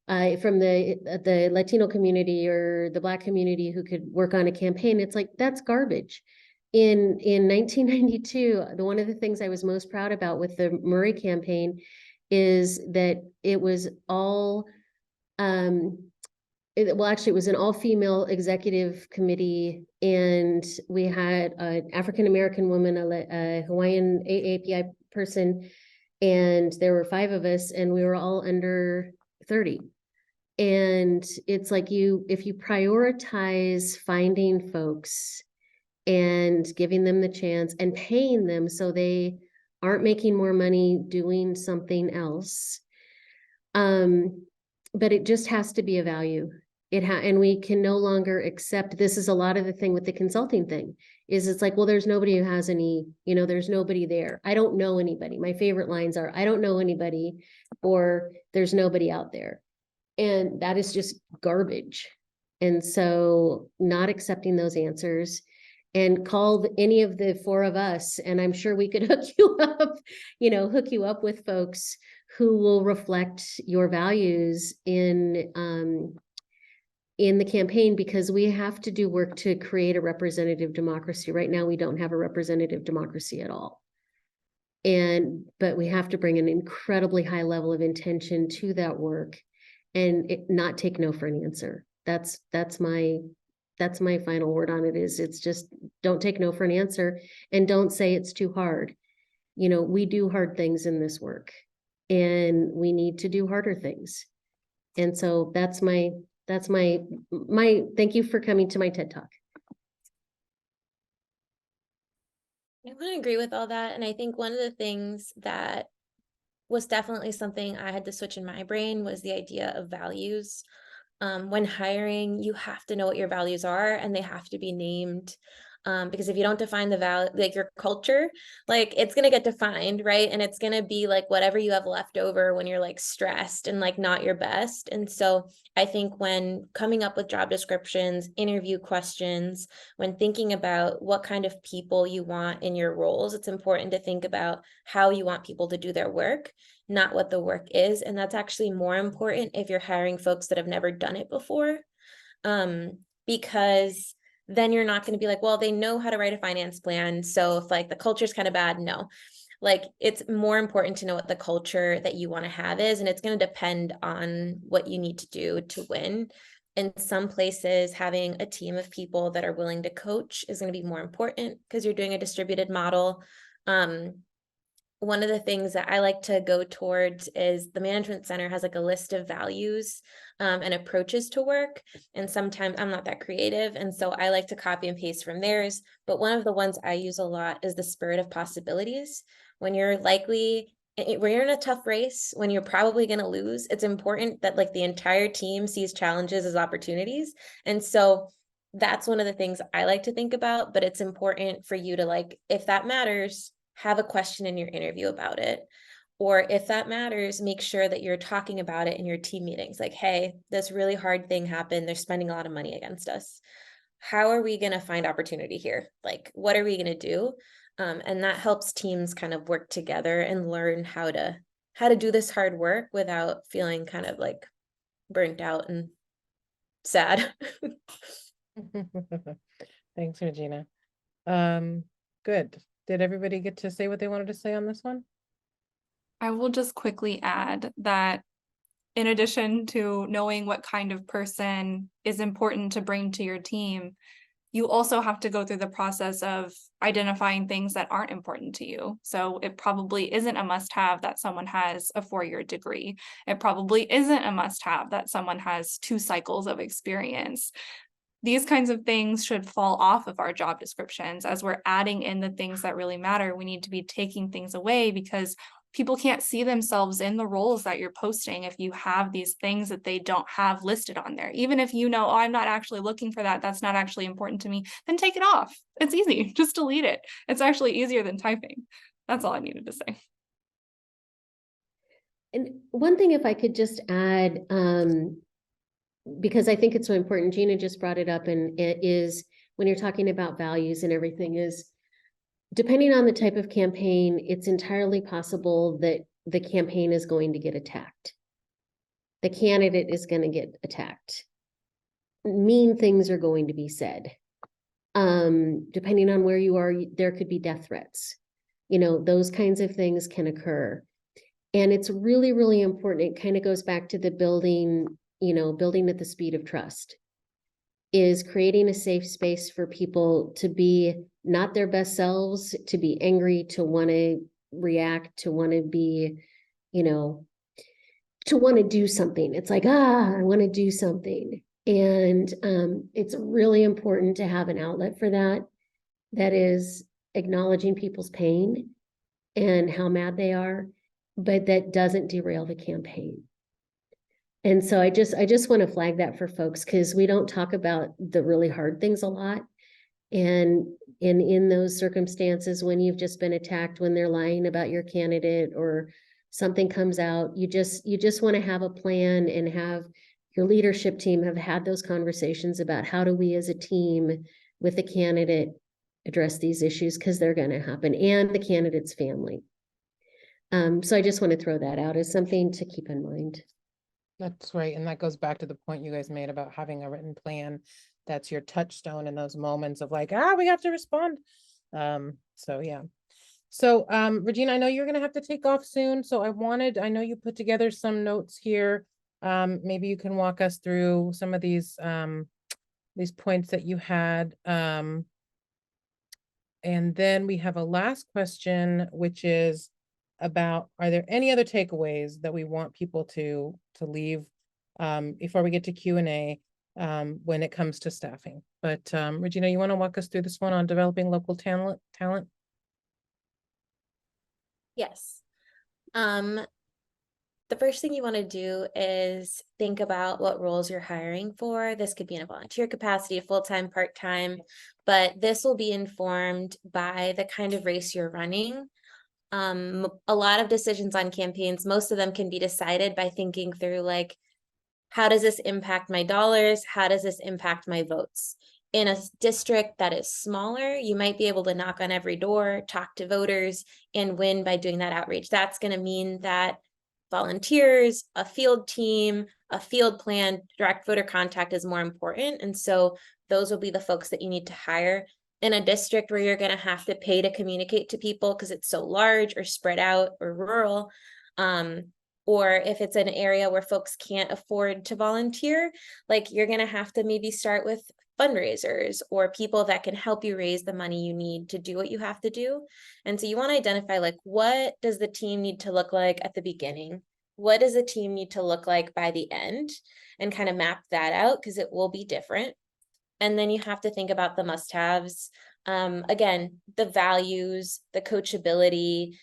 from the Latino community or the Black community who could work on a campaign. It's like, that's garbage. In 1992, one of the things I was most proud about with the Murray campaign is that it was all, it was an all-female executive committee, and we had an African-American woman, a Hawaiian AAPI person, and there were 5 of us, and we were all under 30. And it's like, if you prioritize finding folks and giving them the chance and paying them so they aren't making more money doing something else, but it just has to be a value. And we can no longer accept, this is a lot of the thing with the consulting thing, is it's like, well, there's nobody who has any, you know, there's nobody there. I don't know anybody. My favorite lines are, I don't know anybody, or there's nobody out there. And that is just garbage. And so not accepting those answers, and call any of the 4 of us, and I'm sure we could hook you up with folks who will reflect your values in the campaign, because we have to do work to create a representative democracy. Right now, we don't have a representative democracy at all. But we have to bring an incredibly high level of intention to that work, and not take no for an answer. That's my that's my final word on it. Is it's just, don't take no for an answer, and don't say it's too hard. You know, we do hard things in this work, and we need to do harder things. And so that's my thank you for coming to my TED Talk. I want to agree with all that. And I think one of the things that was definitely something I had to switch in my brain was the idea of values. When hiring, you have to know what your values are, and they have to be named. Because if you don't define the value, like your culture, like it's going to get defined, right? And it's going to be like whatever you have left over when you're like stressed and like not your best. And so I think when coming up with job descriptions, interview questions, when thinking about what kind of people you want in your roles, it's important to think about how you want people to do their work, not what the work is. And that's actually more important if you're hiring folks that have never done it before. Because then you're not going to be like, well, they know how to write a finance plan, so if like the culture's kind of bad, no. Like it's more important to know what the culture that you want to have is, and it's going to depend on what you need to do to win. In some places, having a team of people that are willing to coach is going to be more important because you're doing a distributed model. One of the things that I like to go towards is the management center has like a list of values and approaches to work. And sometimes I'm not that creative. And so I like to copy and paste from theirs. But one of the ones I use a lot is the spirit of possibilities. When you're when you're in a tough race, when you're probably going to lose, it's important that like the entire team sees challenges as opportunities. And so that's one of the things I like to think about. But it's important for you to like, if that matters, have a question in your interview about it. Or if that matters, make sure that you're talking about it in your team meetings. Like, hey, this really hard thing happened. They're spending a lot of money against us. How are we going to find opportunity here? Like, what are we going to do? And that helps teams kind of work together and learn how to do this hard work without feeling kind of like burnt out and sad. Thanks, Regina. Good. Did everybody get to say what they wanted to say on this one? I will just quickly add that in addition to knowing what kind of person is important to bring to your team, you also have to go through the process of identifying things that aren't important to you. So it probably isn't a must-have that someone has a 4-year degree. It probably isn't a must-have that someone has 2 cycles of experience. These kinds of things should fall off of our job descriptions. As we're adding in the things that really matter, we need to be taking things away because people can't see themselves in the roles that you're posting if you have these things that they don't have listed on there. Even if you know, oh, I'm not actually looking for that, that's not actually important to me, then take it off. It's easy, just delete it. It's actually easier than typing. That's all I needed to say. And one thing, if I could just add, because I think it's so important, Gina just brought it up, and it is when you're talking about values and everything, is depending on the type of campaign, it's entirely possible that the campaign is going to get attacked. The candidate is going to get attacked. Mean things are going to be said. Depending on where you are, there could be death threats. You know, those kinds of things can occur. And it's really, really important. It kind of goes back to the building at the speed of trust, is creating a safe space for people to be not their best selves, to be angry, to want to react, to want to be, to want to do something. It's like, I want to do something. And it's really important to have an outlet for that. That is acknowledging people's pain and how mad they are, but that doesn't derail the campaign. And so I just want to flag that for folks, because we don't talk about the really hard things a lot. And in those circumstances, when you've just been attacked, when they're lying about your candidate or something comes out, you just want to have a plan and have your leadership team have had those conversations about how do we as a team with the candidate address these issues, because they're going to happen, and the candidate's family. So I just want to throw that out as something to keep in mind. That's right. And that goes back to the point you guys made about having a written plan. That's your touchstone in those moments of like, we have to respond. So yeah. So Regina, I know you're gonna have to take off soon. So I know you put together some notes here. Maybe you can walk us through some of these these points that you had. And then we have a last question, which is about, are there any other takeaways that we want people to leave before we get to Q&A when it comes to staffing? But Regina, you want to walk us through this one on developing local talent? Yes. The first thing you want to do is think about what roles you're hiring for. This could be in a volunteer capacity, a full-time, part-time, but this will be informed by the kind of race you're running. A lot of decisions on campaigns, most of them can be decided by thinking through, like, how does this impact my dollars? How does this impact my votes? In a district that is smaller, you might be able to knock on every door, talk to voters, and win by doing that outreach. That's going to mean that volunteers, a field team, a field plan, direct voter contact is more important. And so those will be the folks that you need to hire. In a district where you're going to have to pay to communicate to people because it's so large or spread out or rural, or if it's an area where folks can't afford to volunteer, like, you're going to have to maybe start with fundraisers or people that can help you raise the money you need to do what you have to do. And so you want to identify, like, what does the team need to look like at the beginning? What does the team need to look like by the end? And kind of map that out, because it will be different. And then you have to think about the must-haves. Again, the values, the coachability.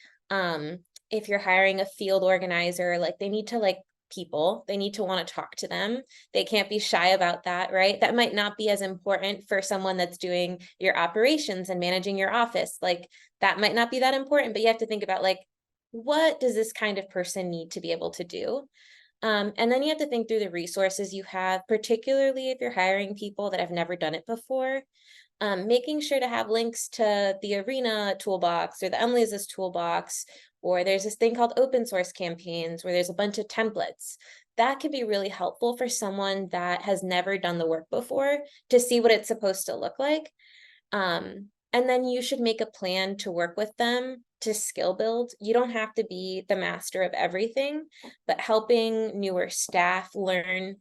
If you're hiring a field organizer, like, they need to like people, they need to want to talk to them. They can't be shy about that, right? That might not be as important for someone that's doing your operations and managing your office. Like, that might not be that important, but you have to think about, like, what does this kind of person need to be able to do? And then you have to think through the resources you have, particularly if you're hiring people that have never done it before. Making sure to have links to the Arena toolbox or the Emily's List toolbox, or there's this thing called open source campaigns where there's a bunch of templates. That could be really helpful for someone that has never done the work before to see what it's supposed to look like. And then you should make a plan to work with them to skill build. You don't have to be the master of everything, but helping newer staff learn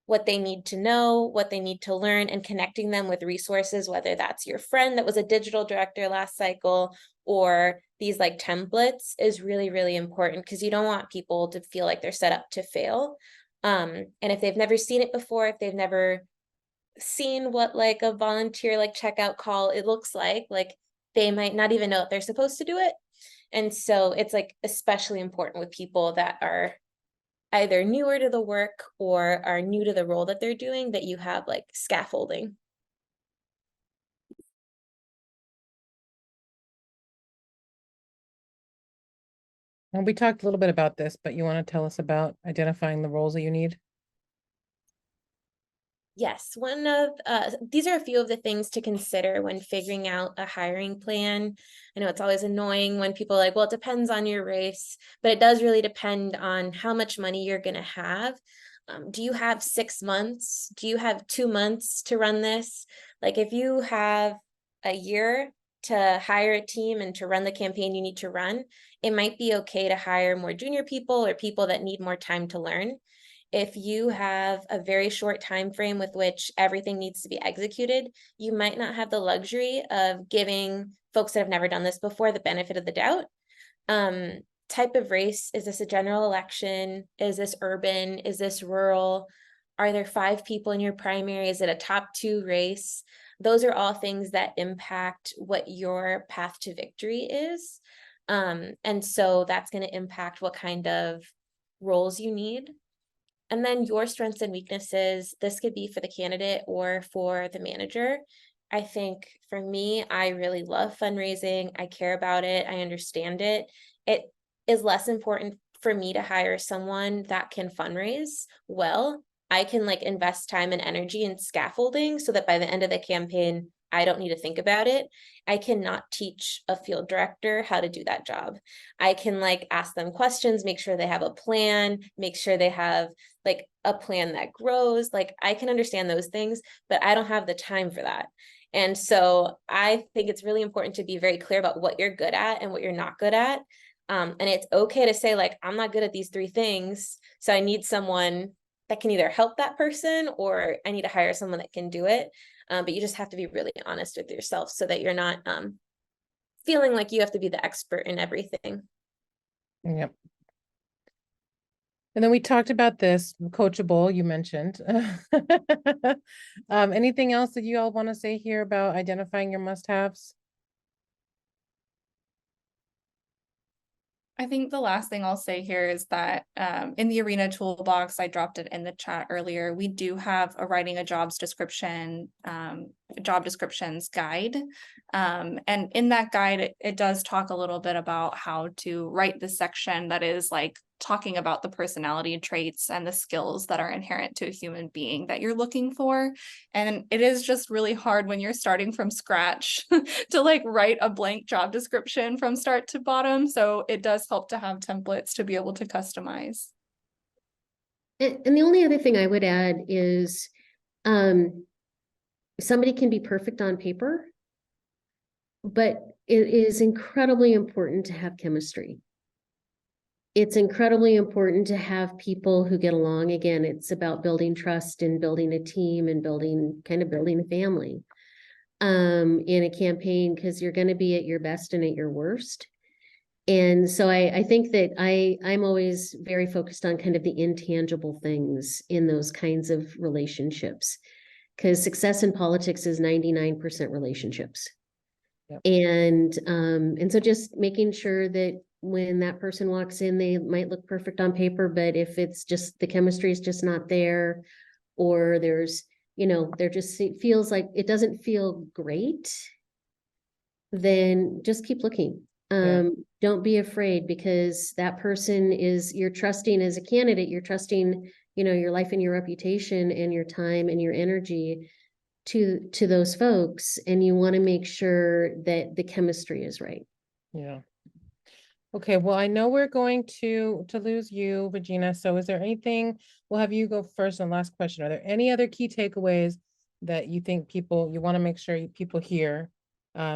what they need to know, what they need to learn, and connecting them with resources, whether that's your friend that was a digital director last cycle or these like templates, is really, really important, because you don't want people to feel like they're set up to fail. And if they've never seen it before, if they've never seen what like a volunteer like checkout call it looks like they might not even know that they're supposed to do it. And so it's like especially important with people that are either newer to the work or are new to the role that they're doing, that you have like scaffolding. And we talked a little bit about this, but you want to tell us about identifying the roles that you need? Yes, one of these are a few of the things to consider when figuring out a hiring plan. I know it's always annoying when people are like, well, it depends on your race, but it does really depend on how much money you're going to have. Do you have 6 months? Do you have 2 months to run this? Like, if you have a year to hire a team and to run the campaign you need to run, it might be okay to hire more junior people or people that need more time to learn. If you have a very short time frame with which everything needs to be executed, you might not have the luxury of giving folks that have never done this before the benefit of the doubt. Type of race, is this a general election? Is this urban? Is this rural? Are there 5 people in your primary? Is it a top 2 race? Those are all things that impact what your path to victory is. And so that's going to impact what kind of roles you need. And then your strengths and weaknesses, this could be for the candidate or for the manager. I think for me, I really love fundraising. I care about it. I understand it. It is less important for me to hire someone that can fundraise well. I can like invest time and energy in scaffolding so that by the end of the campaign, I don't need to think about it. I cannot teach a field director how to do that job. I can like ask them questions, make sure they have a plan, make sure they have like a plan that grows. Like, I can understand those things, but I don't have the time for that. And so I think it's really important to be very clear about what you're good at and what you're not good at. And it's okay to say, like, I'm not good at these 3 things, so I need someone that can either help that person, or I need to hire someone that can do it. But you just have to be really honest with yourself so that you're not feeling like you have to be the expert in everything. Yep. And then we talked about this coachable, you mentioned. Anything else that you all want to say here about identifying your must-haves? I think the last thing I'll say here is that in the Arena toolbox, I dropped it in the chat earlier. We do have a writing a jobs description, job descriptions guide. And in that guide, it does talk a little bit about how to write the section that is like talking about the personality traits and the skills that are inherent to a human being that you're looking for. And it is just really hard when you're starting from scratch to like write a blank job description from start to bottom. So it does help to have templates to be able to customize. And the only other thing I would add is somebody can be perfect on paper, but it is incredibly important to have chemistry. It's incredibly important to have people who get along. Again, it's about building trust and building a team and building a family in a campaign, because you're going to be at your best and at your worst. And so I think that I'm always very focused on kind of the intangible things in those kinds of relationships, because success in politics is 99% relationships. Yep. And so just making sure that when that person walks in, they might look perfect on paper, but if it's just the chemistry is just not there, or there's, there just feels like it doesn't feel great, then just keep looking. Don't be afraid, because that person you're trusting as a candidate, you're trusting, your life and your reputation and your time and your energy to those folks, and you want to make sure that the chemistry is right. Yeah. Okay, well, I know we're going to lose you, Regina. So is there anything, we'll have you go first and last question. Are there any other key takeaways that you think you want to make sure people hear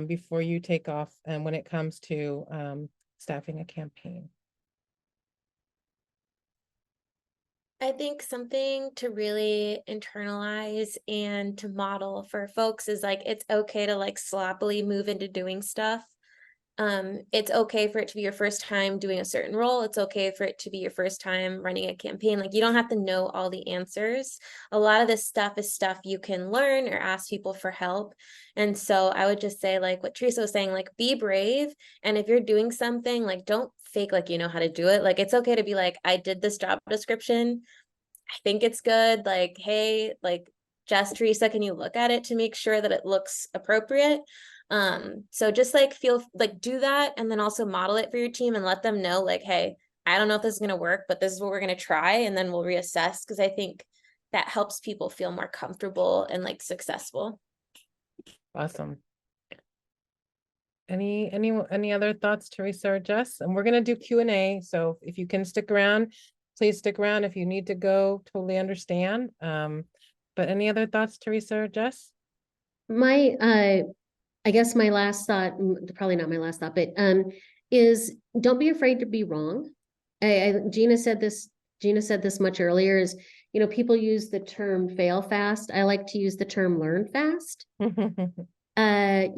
before you take off, and when it comes to staffing a campaign? I think something to really internalize and to model for folks is like, it's okay to like sloppily move into doing stuff. It's okay for it to be your first time doing a certain role. It's okay for it to be your first time running a campaign. Like, you don't have to know all the answers. A lot of this stuff is stuff you can learn or ask people for help. And so I would just say, like what Teresa was saying, like, be brave. And if you're doing something, like, don't fake like you know how to do it. Like, it's okay to be like, I did this job description, I think it's good. Like, hey, like, just Teresa, can you look at it to make sure that it looks appropriate? So just like do that, and then also model it for your team and let them know, like, hey, I don't know if this is going to work, but this is what we're going to try, and then we'll reassess, because I think that helps people feel more comfortable and like successful. Awesome. Any other thoughts, Teresa or Jess? And we're going to do Q&A, so if you can stick around, please stick around. If you need to go, totally understand. But any other thoughts, Teresa or Jess? I guess my last thought, probably not my last thought, but is don't be afraid to be wrong. Gina said this much earlier, is, people use the term fail fast. I like to use the term learn fast. Don't, and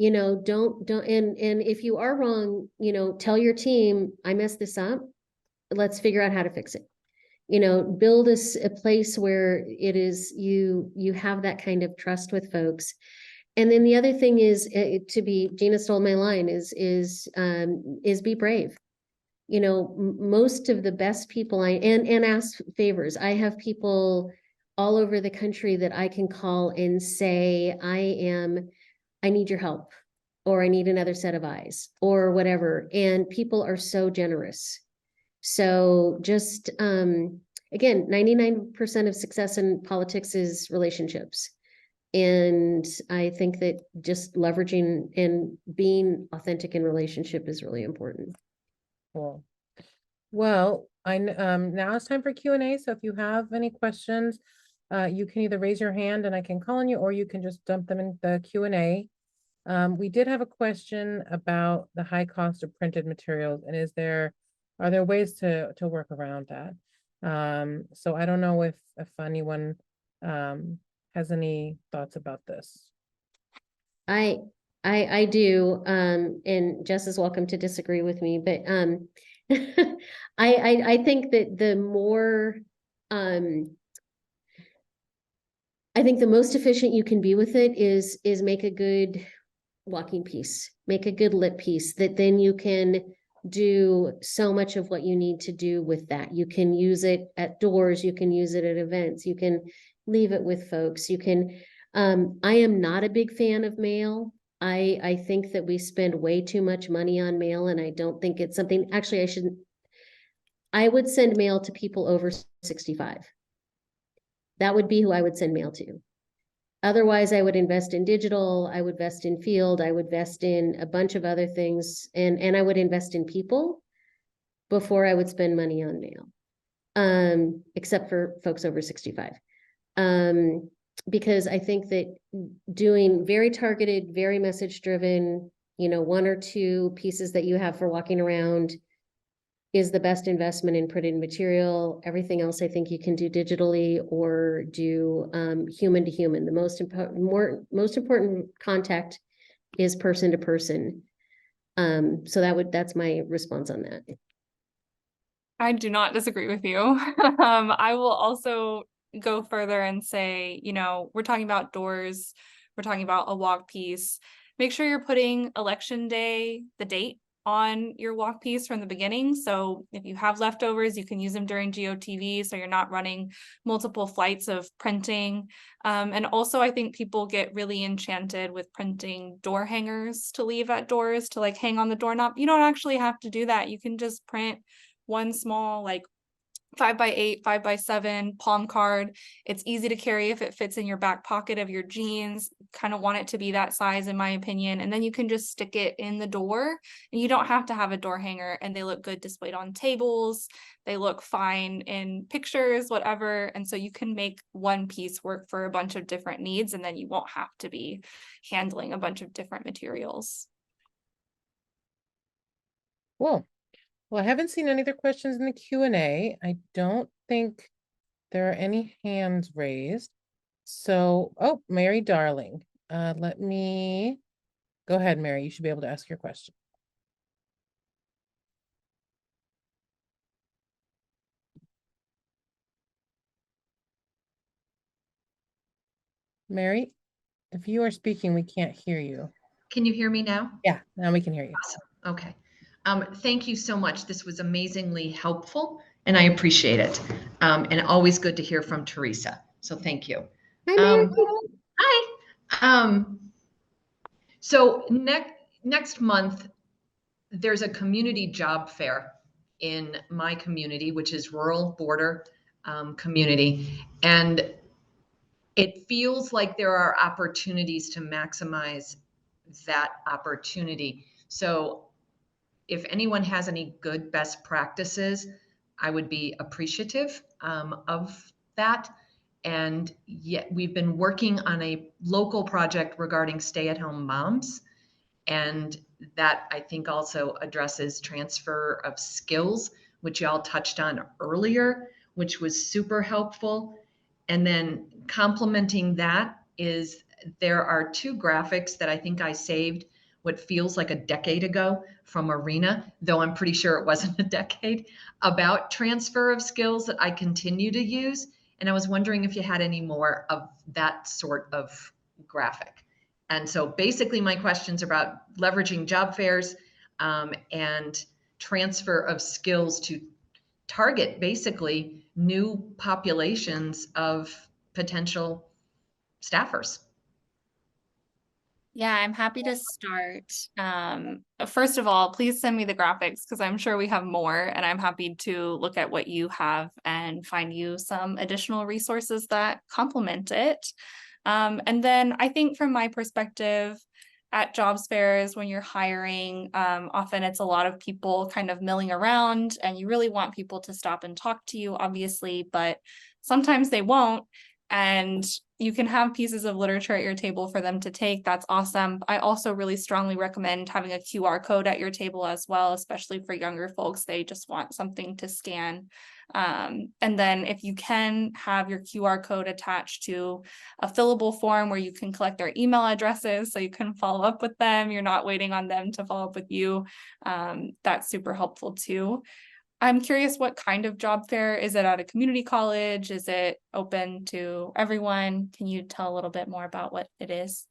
if you are wrong, tell your team, I messed this up. Let's figure out how to fix it. Build a place where it is, you have that kind of trust with folks. And then the other thing is Gina stole my line, is be brave. Most of the best people and ask favors. I have people all over the country that I can call and say, I need your help, or I need another set of eyes, or whatever. And people are so generous. So just, again, 99% of success in politics is relationships. And I think that just leveraging and being authentic in relationship is really important. Cool. Well, now it's time for Q&A. So if you have any questions, you can either raise your hand and I can call on you, or you can just dump them in the Q&A. We did have a question about the high cost of printed materials, and are there ways to work around that? So I don't know if anyone has any thoughts about this. I do, and Jess is welcome to disagree with me, but I think that the more I think the most efficient you can be with it is make a good walking piece, make a good lit piece that then you can do so much of what you need to do with that. You can use it at doors, you can use it at events, you can leave it with folks, you can, I am not a big fan of mail. I think that we spend way too much money on mail, and I don't think it's something, actually, I would send mail to people over 65. That would be who I would send mail to. Otherwise, I would invest in digital, I would invest in field, I would invest in a bunch of other things, and I would invest in people before I would spend money on mail, except for folks over 65. Because I think that doing very targeted, very message driven, one or two pieces that you have for walking around is the best investment in printed material. Everything else I think you can do digitally or do human to human. The most important contact is person to person. So that's my response on that. I do not disagree with you. I will also go further and say, we're talking about doors, we're talking about a walk piece. Make sure you're putting election day, the date, on your walk piece from the beginning. So if you have leftovers, you can use them during GOTV, so you're not running multiple flights of printing. And also, I think people get really enchanted with printing door hangers to leave at doors to hang on the doorknob. You don't actually have to do that. You can just print one small 5x8, 5x7 palm card. It's easy to carry if it fits in your back pocket of your jeans. Kind of want it to be that size, in my opinion. And then you can just stick it in the door, and you don't have to have a door hanger, and they look good displayed on tables. They look fine in pictures, whatever. And so you can make one piece work for a bunch of different needs, and then you won't have to be handling a bunch of different materials. Cool. Well, I haven't seen any other questions in the Q&A. I don't think there are any hands raised. So, oh, Mary Darling, let me go ahead, Mary. You should be able to ask your question. Mary, if you are speaking, we can't hear you. Can you hear me now? Yeah, now we can hear you. Awesome. Okay. Thank you so much. This was amazingly helpful, and I appreciate it. And always good to hear from Teresa. So thank you. Hi, Mary. Hi. So next month, there's a community job fair in my community, which is rural border community. And it feels like there are opportunities to maximize that opportunity. So if anyone has any good best practices, I would be appreciative of that. And yet we've been working on a local project regarding stay-at-home moms. And that I think also addresses transfer of skills, which y'all touched on earlier, which was super helpful. And then complementing that is there are two graphics that I think I saved what feels like a decade ago from Arena, though I'm pretty sure it wasn't a decade, about transfer of skills that I continue to use. And I was wondering if you had any more of that sort of graphic. And so basically my questions about leveraging job fairs and transfer of skills to target basically new populations of potential staffers. Yeah, I'm happy to start. First of all, please send me the graphics because I'm sure we have more, and I'm happy to look at what you have and find you some additional resources that complement it. And then I think from my perspective at jobs fairs, when you're hiring, often it's a lot of people kind of milling around, and you really want people to stop and talk to you, obviously, but sometimes they won't. and you can have pieces of literature at your table for them to take. That's awesome. I also really strongly recommend having a QR code at your table as well, especially for younger folks. They just want something to scan. And then if you can have your QR code attached to a fillable form where you can collect their email addresses so you can follow up with them. You're not waiting on them to follow up with you. That's super helpful too. I'm curious, what kind of job fair? Is it at a community college? Is it open to everyone? Can you tell a little bit more about what it is?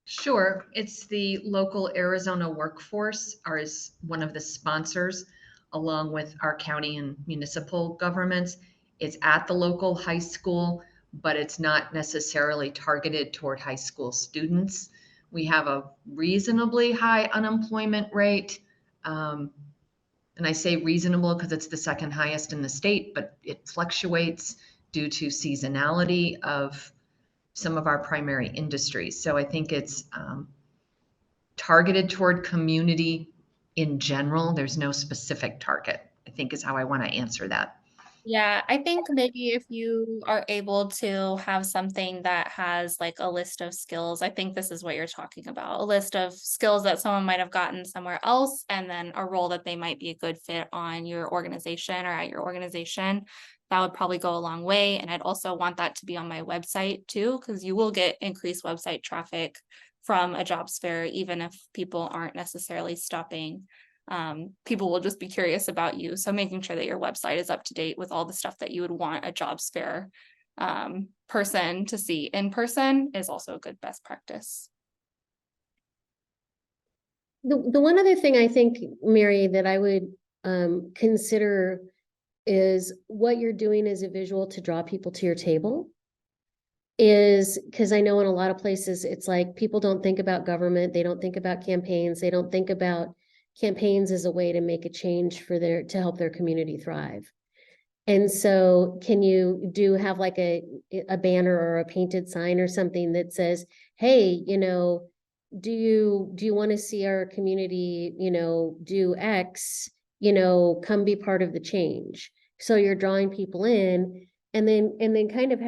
Sure. It's the local Arizona workforce is one of the sponsors, along with our county and municipal governments. It's at the local high school, but it's not necessarily targeted toward high school students. We have a reasonably high unemployment rate. And I say reasonable because it's the second highest in the state, but it fluctuates due to seasonality of some of our primary industries. So I think it's targeted toward community in general. There's no specific target, I think is how I want to answer that. Yeah, I think maybe if you are able to have something that has like a list of skills, I think this is what you're talking about, a list of skills that someone might have gotten somewhere else, and then a role that they might be a good fit on your organization or at your organization. That would probably go a long way. And I'd also want that to be on my website too, because you will get increased website traffic from a jobs fair, even if people aren't necessarily stopping. People will just be curious about you. So making sure that your website is up to date with all the stuff that you would want a jobs fair person to see in person is also a good best practice. The one other thing I think, Mary, that I would consider is what you're doing as a visual to draw people to your table. Is because I know in a lot of places it's like people don't think about government, they don't think about campaigns, they don't think about campaigns as a way to make a change to help their community thrive. And so can you have like a banner or a painted sign or something that says, hey, do you want to see our community, do X, come be part of the change. So you're drawing people in, and then kind of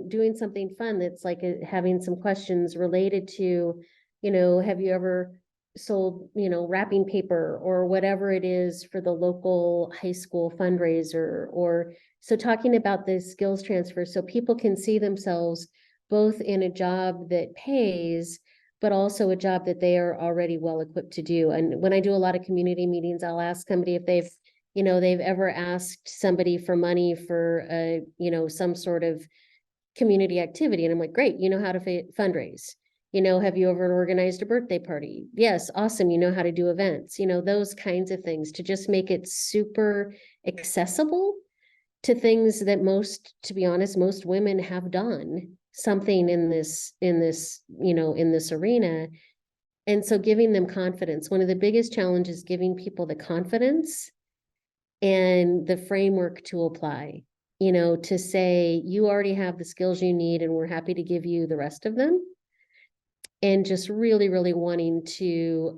doing something fun that's like having some questions related to, have you ever sold, wrapping paper or whatever it is for the local high school fundraiser, or so talking about the skills transfer so people can see themselves both in a job that pays, but also a job that they are already well equipped to do. And when I do a lot of community meetings, I'll ask somebody if they've ever asked somebody for money for some sort of community activity. And I'm like, great, you know how to fundraise. Have you ever organized a birthday party? Yes, awesome. You know how to do events, those kinds of things, to just make it super accessible to things that to be honest, most women have done something in this arena. And so giving them confidence, one of the biggest challenges is giving people the confidence and the framework to apply, to say, you already have the skills you need and we're happy to give you the rest of them. And just really, really wanting to,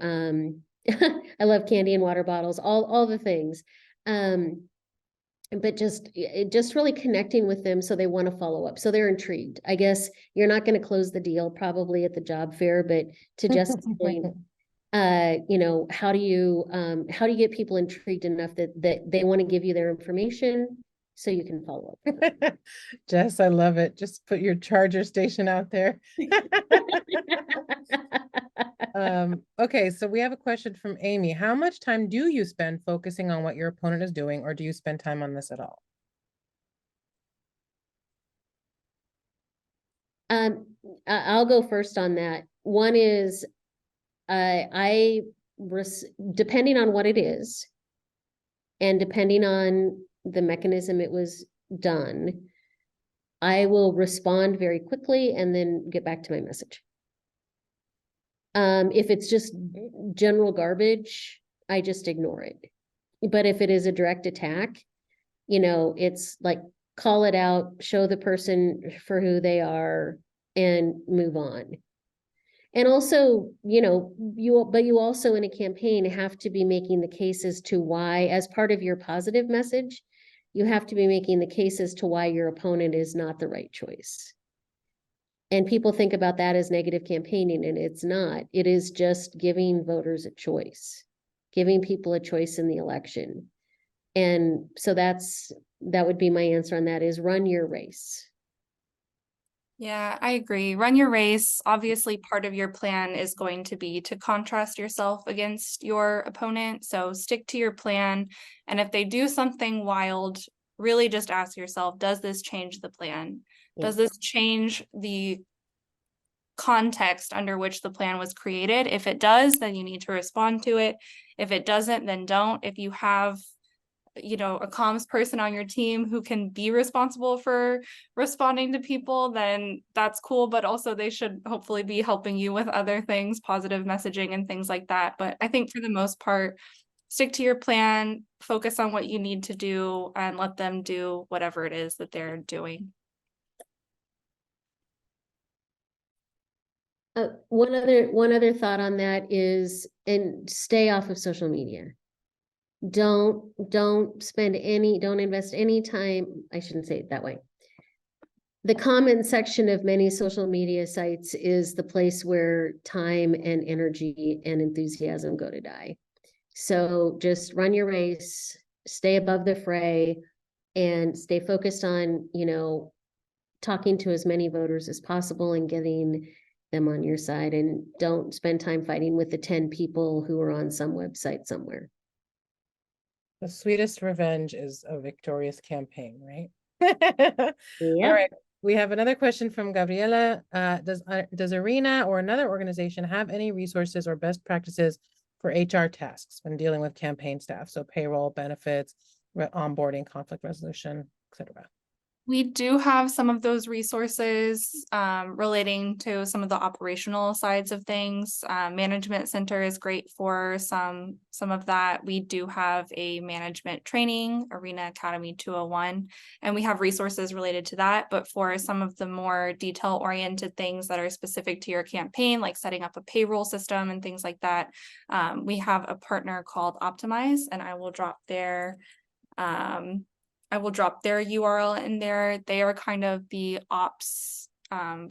I love candy and water bottles, all the things. But just really connecting with them so they want to follow up. So they're intrigued. I guess you're not going to close the deal probably at the job fair, but to just explain, how do you get people intrigued enough that they want to give you their information so you can follow up. Jess, I love it. Just put your charger station out there. Okay, so we have a question from Amy. How much time do you spend focusing on what your opponent is doing, or do you spend time on this at all? I'll go first on that. One is, depending on what it is, and depending on the mechanism it was done, I will respond very quickly and then get back to my message. If it's just general garbage, I just ignore it. But if it is a direct attack, it's like, call it out, show the person for who they are, and move on. And also, you also in a campaign have to be making the cases to why, as part of your positive message, you have to be making the cases to why your opponent is not the right choice. And people think about that as negative campaigning, and it's not. It is just giving voters a choice, giving people a choice in the election. And so that would be my answer on that, is run your race. Yeah, I agree. Run your race. Obviously, part of your plan is going to be to contrast yourself against your opponent. So stick to your plan. And if they do something wild, really just ask yourself, does this change the plan? Does this change the context under which the plan was created? If it does, then you need to respond to it. If it doesn't, then don't. If you have a comms person on your team who can be responsible for responding to people, then that's cool, but also they should hopefully be helping you with other things, positive messaging and things like that. But I think for the most part, stick to your plan, focus on what you need to do, and let them do whatever it is that they're doing. One other thought on that is, and stay off of social media. Don't invest any time. I shouldn't say it that way. The comment section of many social media sites is the place where time and energy and enthusiasm go to die. So just run your race, stay above the fray, and stay focused on, talking to as many voters as possible and getting them on your side, and don't spend time fighting with the 10 people who are on some website somewhere. The sweetest revenge is a victorious campaign, right? Yeah. All right. We have another question from Gabriela. Does Arena or another organization have any resources or best practices for HR tasks when dealing with campaign staff? So payroll, benefits, onboarding, conflict resolution, etc. We do have some of those resources relating to some of the operational sides of things. Management Center is great for some of that. We do have a management training, Arena Academy 201, and we have resources related to that. But for some of the more detail-oriented things that are specific to your campaign, like setting up a payroll system and things like that, we have a partner called Optimize, and I will drop their URL in there. They are kind of the ops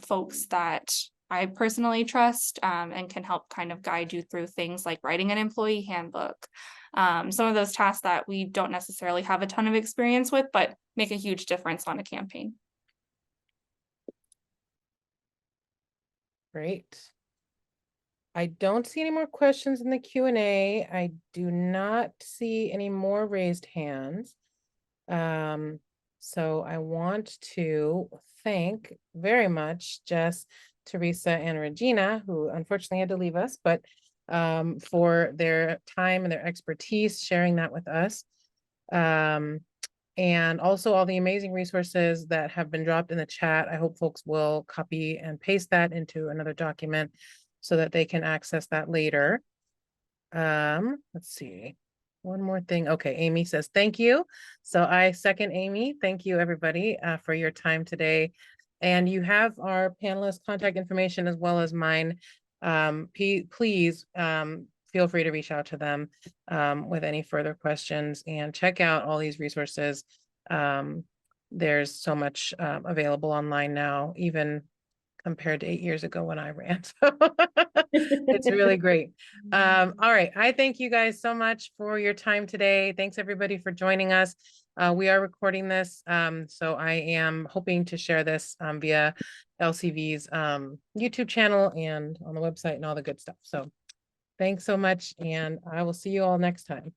folks that I personally trust and can help kind of guide you through things like writing an employee handbook. Some of those tasks that we don't necessarily have a ton of experience with, but make a huge difference on a campaign. Great. I don't see any more questions in the Q&A. I do not see any more raised hands. So I want to thank very much Jess, Teresa, and Regina, who unfortunately had to leave us, but for their time and their expertise, sharing that with us. And also all the amazing resources that have been dropped in the chat. I hope folks will copy and paste that into another document so that they can access that later. Let's see. One more thing. Okay, Amy says thank you. So I second Amy. Thank you, everybody, for your time today. And you have our panelists' contact information as well as mine. Please feel free to reach out to them with any further questions, and check out all these resources. There's so much available online now, even compared to 8 years ago when I ran. So it's really great. All right. I thank you guys so much for your time today. Thanks everybody for joining us. We are recording this. So I am hoping to share this via LCV's YouTube channel and on the website and all the good stuff. So thanks so much. And I will see you all next time.